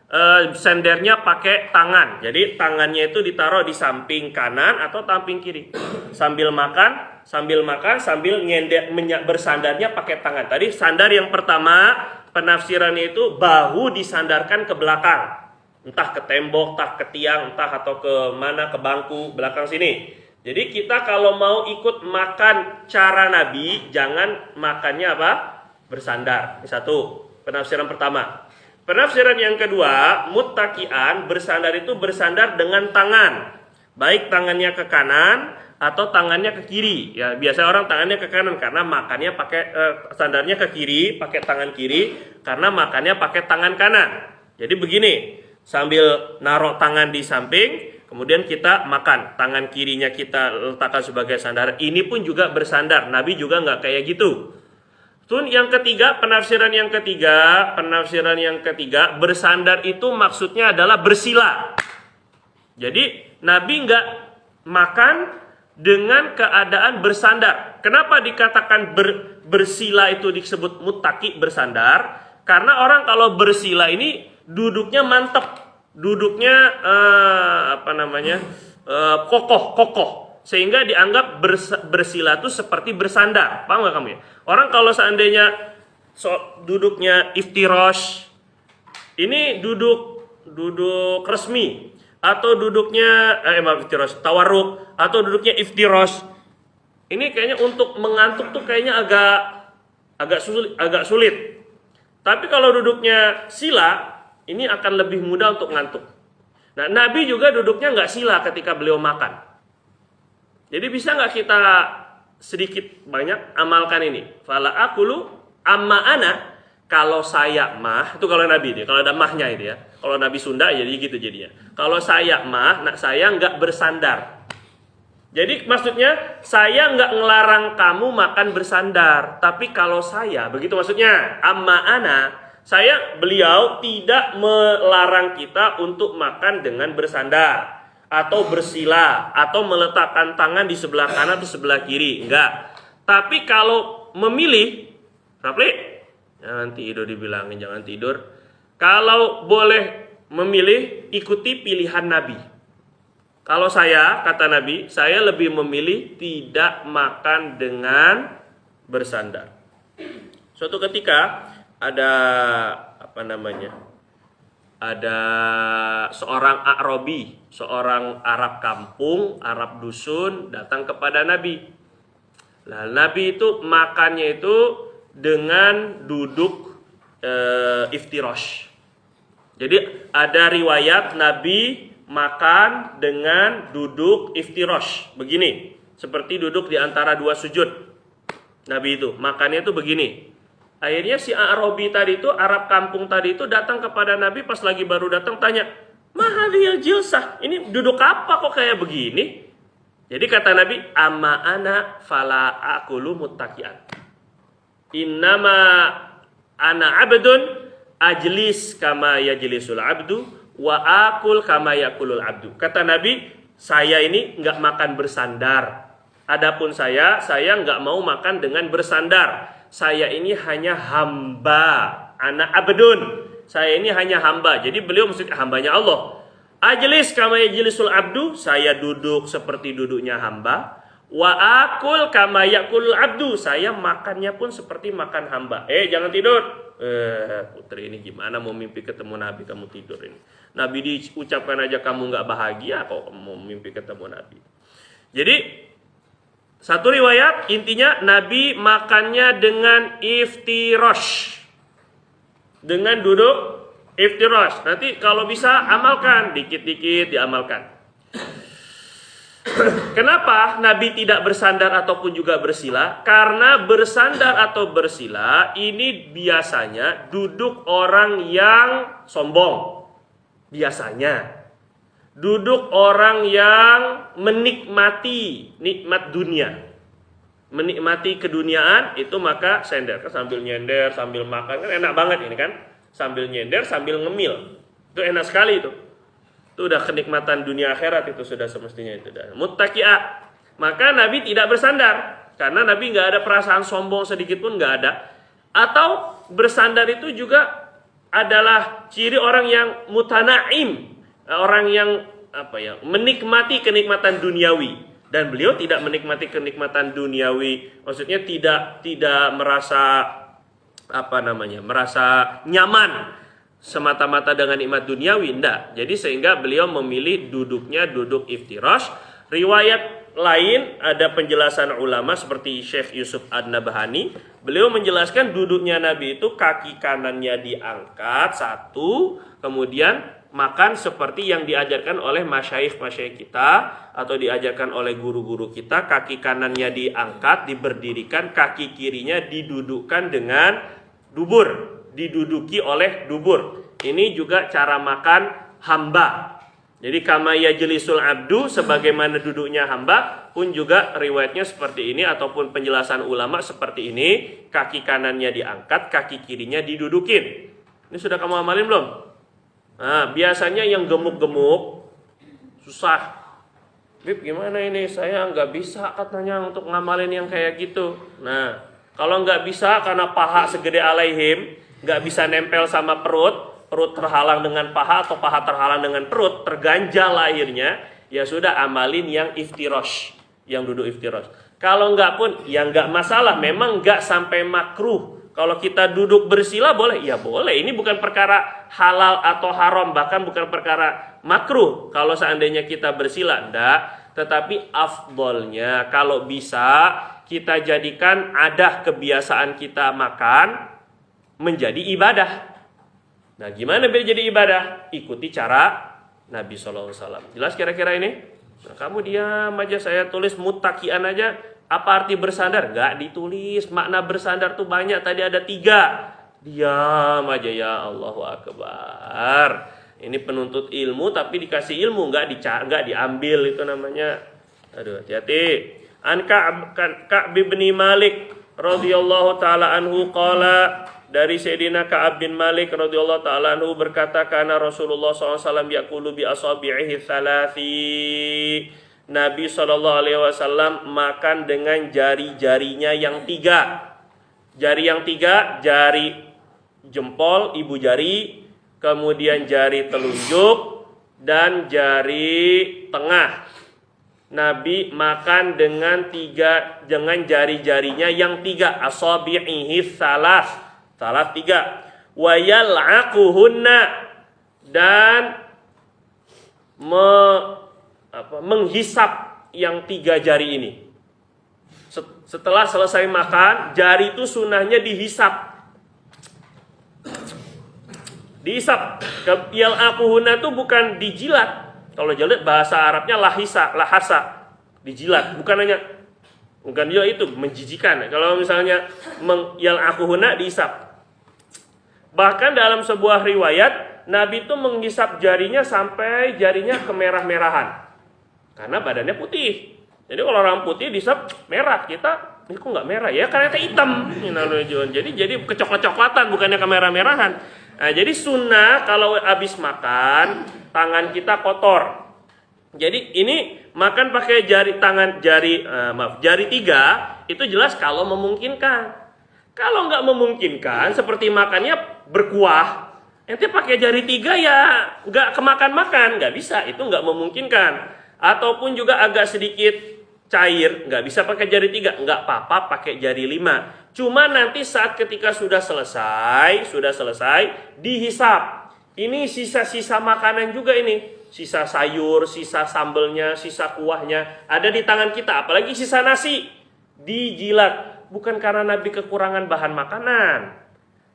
sendernya pakai tangan. Jadi tangannya itu ditaruh di samping kanan atau samping kiri. Sambil makan, sambil nyender, bersandarnya pakai tangan. Tadi sandar yang pertama, penafsirannya itu bahu disandarkan ke belakang. Entah ke tembok, entah ke tiang, entah atau ke mana, ke bangku belakang sini. Jadi kita kalau mau ikut makan cara Nabi, jangan makannya apa? Bersandar. Ini satu, penafsiran pertama. Penafsiran yang kedua, muttaki'an bersandar itu bersandar dengan tangan. Baik tangannya ke kanan atau tangannya ke kiri. Ya, biasa orang tangannya ke kanan karena makannya pakai sandarnya ke kiri, pakai tangan kiri karena makannya pakai tangan kanan. Jadi begini, sambil naruh tangan di samping, kemudian kita makan. Tangan kirinya kita letakkan sebagai sandar. Ini pun juga bersandar. Nabi juga nggak kayak gitu. Terus yang ketiga, penafsiran yang ketiga, bersandar itu maksudnya adalah bersila. Jadi Nabi nggak makan dengan keadaan bersandar. Kenapa dikatakan bersila itu disebut muttaki, bersandar? Karena orang kalau bersila ini duduknya mantep, duduknya kokoh. Sehingga dianggap bersila itu seperti bersandar. Paham gak kamu ya? Orang kalau seandainya duduknya iftirosh, ini duduk resmi, atau duduknya iftirosh, tawarruk, atau duduknya iftirosh. Ini kayaknya untuk mengantuk tuh kayaknya agak sulit. Tapi kalau duduknya sila, ini akan lebih mudah untuk ngantuk. Nah, Nabi juga duduknya nggak sila ketika beliau makan. Jadi bisa nggak kita sedikit banyak amalkan ini? Fala akulu amma ana, kalau saya mah, itu kalau Nabi dia, kalau ada mahnya itu ya. Kalau Nabi Sunda jadi gitu jadinya. Kalau saya mah, saya nggak bersandar. Jadi maksudnya saya nggak ngelarang kamu makan bersandar, tapi kalau saya, begitu maksudnya, amma ana, beliau tidak melarang kita untuk makan dengan bersandar atau bersila atau meletakkan tangan di sebelah kanan atau sebelah kiri, enggak. Tapi kalau memilih, Rapli, jangan tidur dibilangin, jangan tidur. Kalau boleh memilih, ikuti pilihan Nabi. Kalau saya, kata Nabi, saya lebih memilih tidak makan dengan bersandar. Suatu ketika ada ada seorang A'rabi, seorang Arab kampung, Arab dusun datang kepada Nabi. Nah, Nabi itu makannya itu dengan duduk iftirosh. Jadi ada riwayat Nabi makan dengan duduk iftirosh, begini, seperti duduk di antara dua sujud. Nabi itu makannya itu begini. Akhirnya si Arabi tadi itu, Arab kampung tadi itu datang kepada Nabi pas lagi baru datang, tanya, "Mahadhil jilsah, ini duduk apa kok kayak begini?" Jadi kata Nabi, "Amma ana fala akulu muttaki'an. Innama ana abdun ajlis kama yajlisul abdu wa akul kama yakulul abdu." Kata Nabi, saya ini nggak makan bersandar. Adapun saya nggak mau makan dengan bersandar. Saya ini hanya hamba, anak abdun. Saya ini hanya hamba. Jadi beliau maksudnya hambanya Allah. Ajlis kama yajlisul abdu, saya duduk seperti duduknya hamba. Wa akul kama yakulul abdu, saya makannya pun seperti makan hamba. Jangan tidur. Putri ini gimana mau mimpi ketemu Nabi kamu tidur ini. Nabi diucapkan aja kamu nggak bahagia kok mau mimpi ketemu Nabi. Jadi satu riwayat intinya Nabi makannya dengan iftirosh, dengan duduk iftirosh. Nanti kalau bisa amalkan, dikit-dikit diamalkan. Kenapa Nabi tidak bersandar ataupun juga bersila? Karena bersandar atau bersila ini biasanya duduk orang yang sombong. Biasanya duduk orang yang menikmati nikmat dunia, menikmati keduniaan, itu maka sender kan, sambil nyender sambil makan kan enak banget ini kan, sambil nyender sambil ngemil, itu enak sekali itu udah kenikmatan dunia akhirat, itu sudah semestinya itu dah muttaqi'a. Maka Nabi tidak bersandar karena Nabi nggak ada perasaan sombong sedikit pun, nggak ada. Atau bersandar itu juga adalah ciri orang yang mutana'im, orang yang menikmati kenikmatan duniawi, dan beliau tidak menikmati kenikmatan duniawi, maksudnya tidak merasa merasa nyaman semata-mata dengan nikmat duniawi, enggak. Jadi sehingga beliau memilih duduknya duduk iftirosh. Riwayat lain ada penjelasan ulama seperti Syekh Yusuf Ad-Nabhani. Beliau menjelaskan duduknya Nabi itu kaki kanannya diangkat satu, kemudian makan seperti yang diajarkan oleh masyayikh kita atau diajarkan oleh guru-guru kita. Kaki kanannya diangkat, diberdirikan, kaki kirinya didudukkan dengan dubur, diduduki oleh dubur. Ini juga cara makan hamba. Jadi kama yajlisul abdu, sebagaimana duduknya hamba pun juga riwayatnya seperti ini ataupun penjelasan ulama seperti ini. Kaki kanannya diangkat, kaki kirinya didudukin. Ini sudah kamu amalin belum? Nah, biasanya yang gemuk-gemuk susah. Bib, gimana ini? Saya nggak bisa katanya untuk ngamalin yang kayak gitu. Nah, kalau nggak bisa karena paha segede alaihim, nggak bisa nempel sama perut terhalang dengan paha atau paha terhalang dengan perut, terganjal akhirnya, ya sudah amalin yang iftirosh, yang duduk iftirosh. Kalau nggak pun, ya nggak masalah, memang nggak sampai makruh. Kalau kita duduk bersila boleh, ya boleh. Ini bukan perkara halal atau haram, bahkan bukan perkara makruh. Kalau seandainya kita bersila, enggak. Tetapi afdolnya kalau bisa kita jadikan ada kebiasaan kita makan menjadi ibadah. Nah, gimana biar jadi ibadah? Ikuti cara Nabi SAW. Jelas kira-kira ini? Nah, kamu diam aja, saya tulis muttaqian aja. Apa arti bersandar? Gak ditulis. Makna bersandar tuh banyak. Tadi ada 3. Diam aja, ya Allahu Akbar. Ini penuntut ilmu tapi dikasih ilmu, gak diambil, itu namanya. Aduh, hati-hati. An Ka'b bin Malik radhiyallahu taala anhu qala, dari Sayyidina Ka'ab bin Malik radhiyallahu ta'ala anhu berkata, karena Rasulullah SAW yaqulu bi asabi'ihi thalathi. Nabi SAW makan dengan jari-jarinya yang 3. Jari yang 3, jari jempol, ibu jari, kemudian jari telunjuk, dan jari tengah. Nabi makan dengan jari-jarinya yang 3. Asabi'ihi thalath. Salah 3. Wa yal'aquhunna, dan menghisap yang 3 jari ini. Setelah selesai makan, jari itu sunahnya dihisap. Dihisap. Yal'aquhunna itu bukan dijilat. Kalau jilat bahasa Arabnya lahasa. Dijilat, bukan dia itu menjijikan. Kalau misalnya yal'aquhunna dihisap. Bahkan dalam sebuah riwayat, Nabi itu menghisap jarinya sampai jarinya kemerah-merahan. Karena badannya putih. Jadi kalau orang putih dihisap merah, kita ini kok nggak merah ya? Karena kita hitam. Jadi kecoklat-coklatan, bukannya kemerah-merahan. Nah, jadi sunnah kalau habis makan, tangan kita kotor. Jadi ini makan pakai jari 3 itu jelas kalau memungkinkan. Kalau nggak memungkinkan, seperti makannya berkuah, ente pakai jari 3 ya nggak kemakan-makan, nggak bisa, itu nggak memungkinkan. Ataupun juga agak sedikit cair, nggak bisa pakai jari 3, nggak apa-apa pakai jari 5. Cuma nanti saat ketika sudah selesai dihisap. Ini sisa-sisa makanan juga ini. Sisa sayur, sisa sambelnya, sisa kuahnya ada di tangan kita, apalagi sisa nasi. Dijilat. Bukan karena Nabi kekurangan bahan makanan.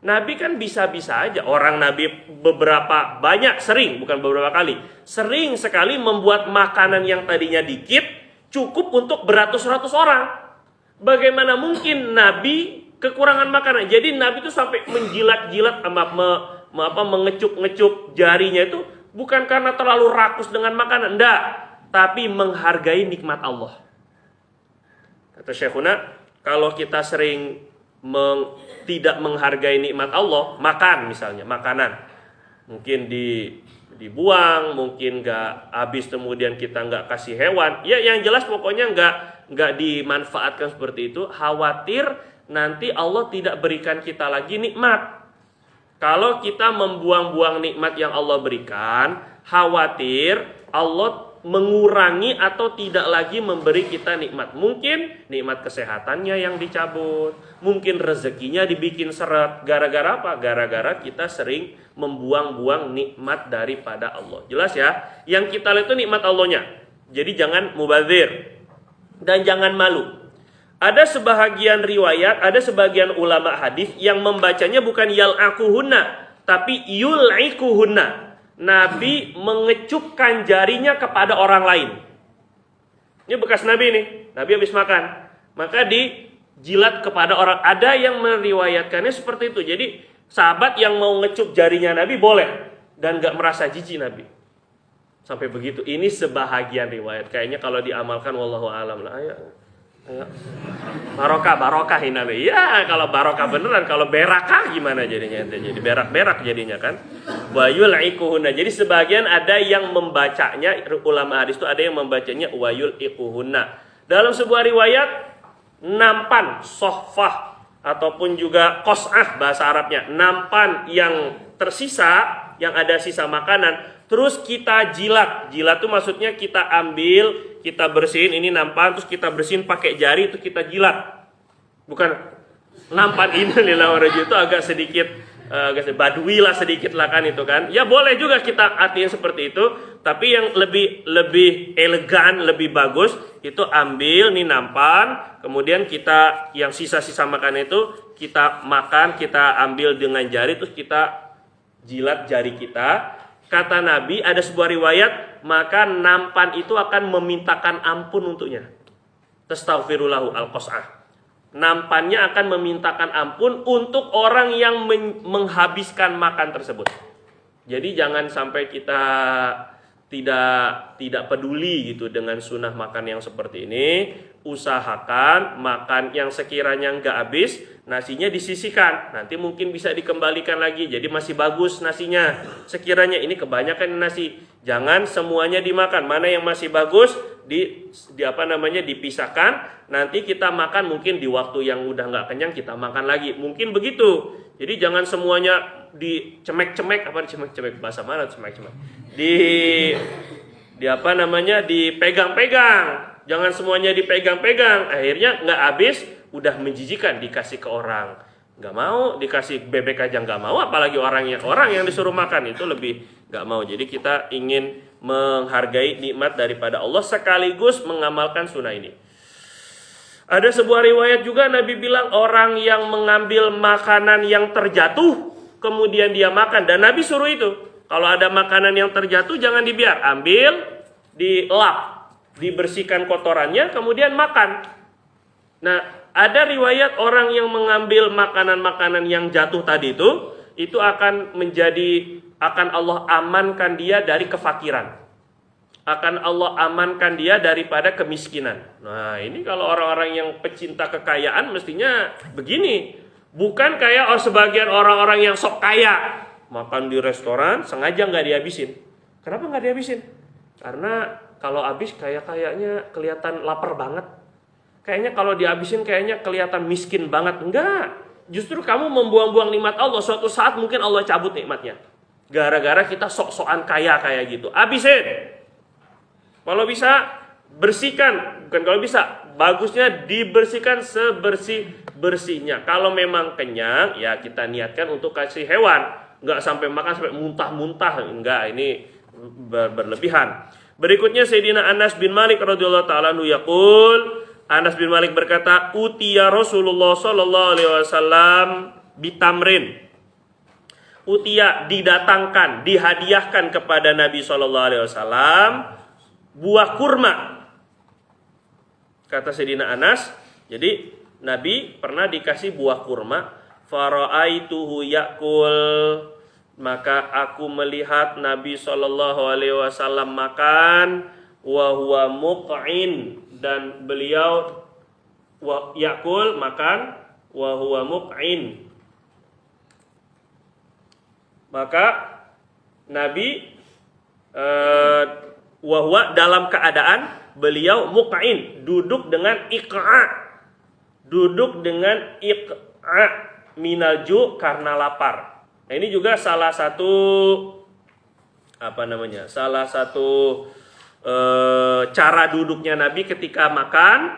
Nabi kan bisa-bisa aja. Orang Nabi bukan beberapa kali, sering sekali membuat makanan yang tadinya dikit cukup untuk beratus-ratus orang. Bagaimana mungkin Nabi kekurangan makanan? Jadi Nabi itu sampai menjilat-jilat, mengecup-ngecup jarinya itu bukan karena terlalu rakus dengan makanan, enggak, tapi menghargai nikmat Allah. Kata Syekhuna, kalau kita sering tidak menghargai nikmat Allah, makan misalnya, makanan mungkin dibuang, mungkin nggak habis, kemudian kita nggak kasih hewan, ya yang jelas pokoknya nggak dimanfaatkan seperti itu, khawatir nanti Allah tidak berikan kita lagi nikmat. Kalau kita membuang-buang nikmat yang Allah berikan, khawatir Allah mengurangi atau tidak lagi memberi kita nikmat. Mungkin nikmat kesehatannya yang dicabut, mungkin rezekinya dibikin seret. Gara-gara apa? Gara-gara kita sering membuang-buang nikmat daripada Allah. Jelas ya? Yang kita lihat itu nikmat Allahnya. Jadi jangan mubazir. dan jangan malu. Ada sebahagian riwayat, ada sebagian ulama hadis yang membacanya bukan yal'aquhunna, tapi yul'ikuhunna. Nabi mengecupkan jarinya kepada orang lain. Ini bekas Nabi nih, Nabi habis makan, maka dijilat kepada orang. Ada yang meriwayatkannya seperti itu. Jadi sahabat yang mau ngecup jarinya Nabi boleh dan gak merasa jijik Nabi. Sampai begitu. Ini sebahagian riwayat. Kayaknya kalau diamalkan wallahu alam lah. Ayo. Barokah ini. Ya kalau barokah beneran, kalau berakah gimana jadinya? Jadi berak jadinya kan. Wa yul'ikuhunna. Jadi sebagian ada yang membacanya, ulama hadis itu ada yang membacanya wa yul'ikuhunna. Dalam sebuah riwayat nampan, sohfah ataupun juga qas'ah bahasa Arabnya, nampan yang tersisa, yang ada sisa makanan, terus kita jilat. Jilat itu maksudnya kita ambil, kita bersihin, ini nampan, terus kita bersihin pakai jari, itu kita jilat. Bukan nampan ini itu agak sedikit badui lah sedikit lah kan itu kan. Ya boleh juga kita artinya seperti itu, tapi yang lebih elegan, lebih bagus itu ambil nih nampan, kemudian kita yang sisa-sisa makan itu kita makan, kita ambil dengan jari, terus kita jilat jari kita. Kata Nabi, ada sebuah riwayat, maka nampan itu akan memintakan ampun untuknya. Tastaghfirullahu al-qas'ah. Nampannya akan memintakan ampun untuk orang yang menghabiskan makan tersebut. Jadi jangan sampai kita tidak peduli gitu dengan sunnah makan yang seperti ini. Usahakan makan yang sekiranya nggak habis, nasinya disisihkan. Nanti mungkin bisa dikembalikan lagi, jadi masih bagus nasinya. Sekiranya ini kebanyakan nasi, jangan semuanya dimakan. Mana yang masih bagus dipisahkan. Nanti kita makan mungkin di waktu yang udah nggak kenyang kita makan lagi. Mungkin begitu. Jadi jangan semuanya dicemek-cemek, bahasa mana cemek-cemek? Dipegang-pegang. Jangan semuanya dipegang-pegang. Akhirnya nggak habis, udah menjijikan dikasih ke orang. Nggak mau, dikasih bebek aja nggak mau, apalagi orang yang disuruh makan itu lebih nggak mau. Jadi kita ingin menghargai nikmat daripada Allah sekaligus mengamalkan sunnah ini. Ada sebuah riwayat juga Nabi bilang orang yang mengambil makanan yang terjatuh kemudian dia makan, dan Nabi suruh itu. Kalau ada makanan yang terjatuh jangan dibiar, ambil, dilap, dibersihkan kotorannya kemudian makan. Nah, ada riwayat orang yang mengambil makanan-makanan yang jatuh tadi itu akan Allah amankan dia dari kefakiran. Akan Allah amankan dia daripada kemiskinan. Nah, ini kalau orang-orang yang pecinta kekayaan mestinya begini. Bukan kayak sebagian orang-orang yang sok kaya. Makan di restoran sengaja nggak dihabisin. Kenapa nggak dihabisin? Karena kalau habis kayaknya kelihatan lapar banget. Kayaknya kalau dihabisin kayaknya kelihatan miskin banget. Enggak. Justru kamu membuang-buang nikmat Allah. Suatu saat mungkin Allah cabut nikmatnya. Gara-gara kita sok-sokan kaya kayak gitu. Habisin. Kalau bisa bersihkan. Bukan kalau bisa. Bagusnya dibersihkan sebersih-bersihnya. Kalau memang kenyang, ya kita niatkan untuk kasih hewan. Enggak sampai makan sampai muntah-muntah. Enggak, ini berlebihan. Berikutnya Sayyidina Anas bin Malik radhiyallahu ta'ala anhu yaqul, Anas bin Malik berkata, utiya Rasulullah sallallahu alaihi wasallam bitamrin. Utiya didatangkan, dihadiahkan kepada Nabi sallallahu alaihi wasallam buah kurma. Kata Sayyidina Anas, jadi Nabi pernah dikasih buah kurma, faraaituhu yakul, maka aku melihat Nabi sallallahu alaihi wasallam makan, wa huwa muq'in, dan beliau yakul makan, wa huwa muq'in. Maka Nabi wa huwa dalam keadaan beliau muq'in, duduk dengan iq'a, duduk dengan iq'a minal ju' karena lapar. Nah, ini juga salah satu cara duduknya Nabi ketika makan,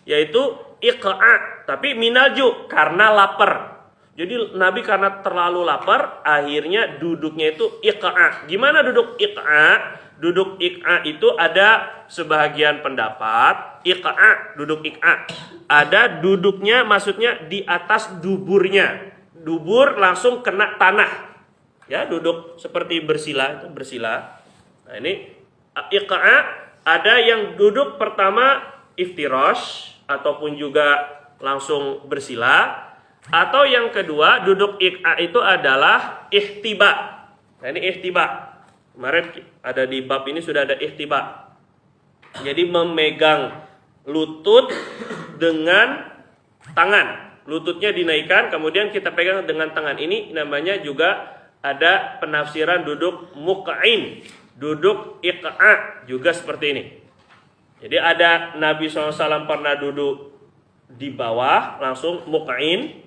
yaitu iq'a, tapi minalju karena lapar. Jadi Nabi karena terlalu lapar, akhirnya duduknya itu iq'a. Gimana duduk iq'a? duduk iqa itu ada sebahagian pendapat, iqa, duduk iqa. Ada duduknya maksudnya di atas duburnya. Dubur langsung kena tanah. Ya, duduk seperti bersila, itu bersila. Nah, ini iqa, ada yang duduk pertama iftirash ataupun juga langsung bersila. Atau yang kedua, duduk iqa itu adalah ihtiba. Nah, ini ihtiba. Kemarin ada di bab ini sudah ada ihtiba. Jadi memegang lutut dengan tangan. Lututnya dinaikkan, kemudian kita pegang dengan tangan. Ini namanya juga ada penafsiran duduk muqa'in. Duduk iqa juga seperti ini. Jadi ada Nabi SAW pernah duduk di bawah, langsung muqa'in.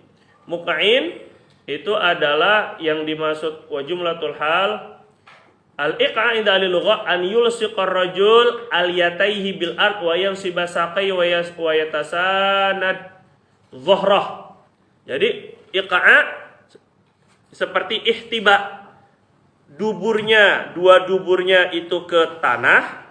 Muqa'in itu adalah yang dimaksud wa jumlatul hal al-iqa' inda al-lugha an yulsiqar rajul al-yatayhi bil ard wa yansiba saqai wa yatasanad dhahrah. Jadi iqa' seperti ihtiba, duburnya, dua duburnya itu ke tanah,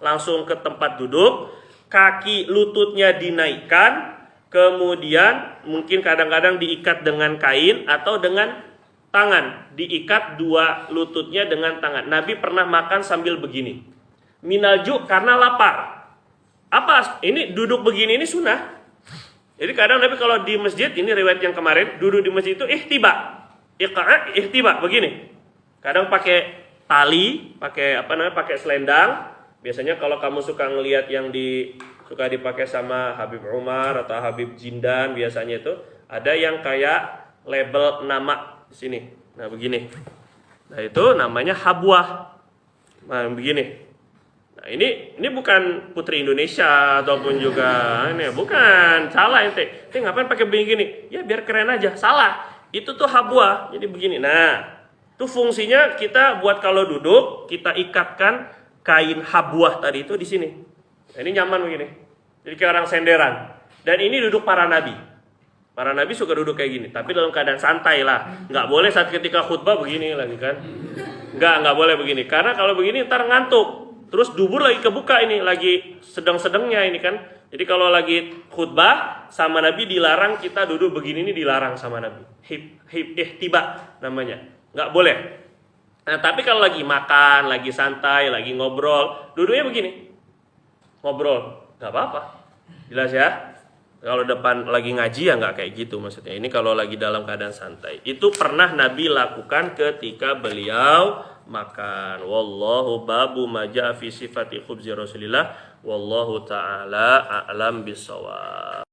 langsung ke tempat duduk, kaki lututnya dinaikkan, kemudian mungkin kadang-kadang diikat dengan kain atau dengan tangan. Diikat dua lututnya dengan tangan. Nabi pernah makan sambil begini. Minalju karena lapar. Apa? Ini duduk begini ini sunnah. Jadi kadang Nabi kalau di masjid, ini riwayat yang kemarin, duduk di masjid itu ihtiba. Iqa, ihtiba begini. Kadang pakai tali, pakai pakai selendang. Biasanya kalau kamu suka ngelihat yang suka dipakai sama Habib Umar atau Habib Jindan, biasanya itu ada yang kayak label nama di sini. Nah, begini. Nah, itu namanya habwah. Nah, begini. Nah, ini bukan putri Indonesia ataupun juga ini bukan, salah ente. Ente ngapain pakai begini? Ya biar keren aja. Salah. Itu tuh habwah. Jadi begini. Nah, itu fungsinya kita buat kalau duduk, kita ikatkan kain habwah tadi itu di sini. Nah, ini nyaman begini. Jadi kayak orang senderan. Dan ini duduk para nabi. Para nabi suka duduk kayak gini. Tapi dalam keadaan santai lah. Nggak boleh saat ketika khutbah begini lagi kan. Nggak boleh begini. Karena kalau begini ntar ngantuk. Terus dubur lagi kebuka ini. Lagi sedang-sedangnya ini kan. Jadi kalau lagi khutbah sama nabi dilarang kita duduk begini, ini dilarang sama nabi. Ihtiba namanya. Nggak boleh. Nah, tapi kalau lagi makan, lagi santai, lagi ngobrol, duduknya begini. Ngobrol. Gak apa-apa, jelas ya. Kalau depan lagi ngaji ya nggak kayak gitu maksudnya. Ini kalau lagi dalam keadaan santai. Itu pernah Nabi lakukan ketika beliau makan. Wallahu babu maja fi sifati khubzi Rasulillah. Wallahu ta'ala a'lam bisawab.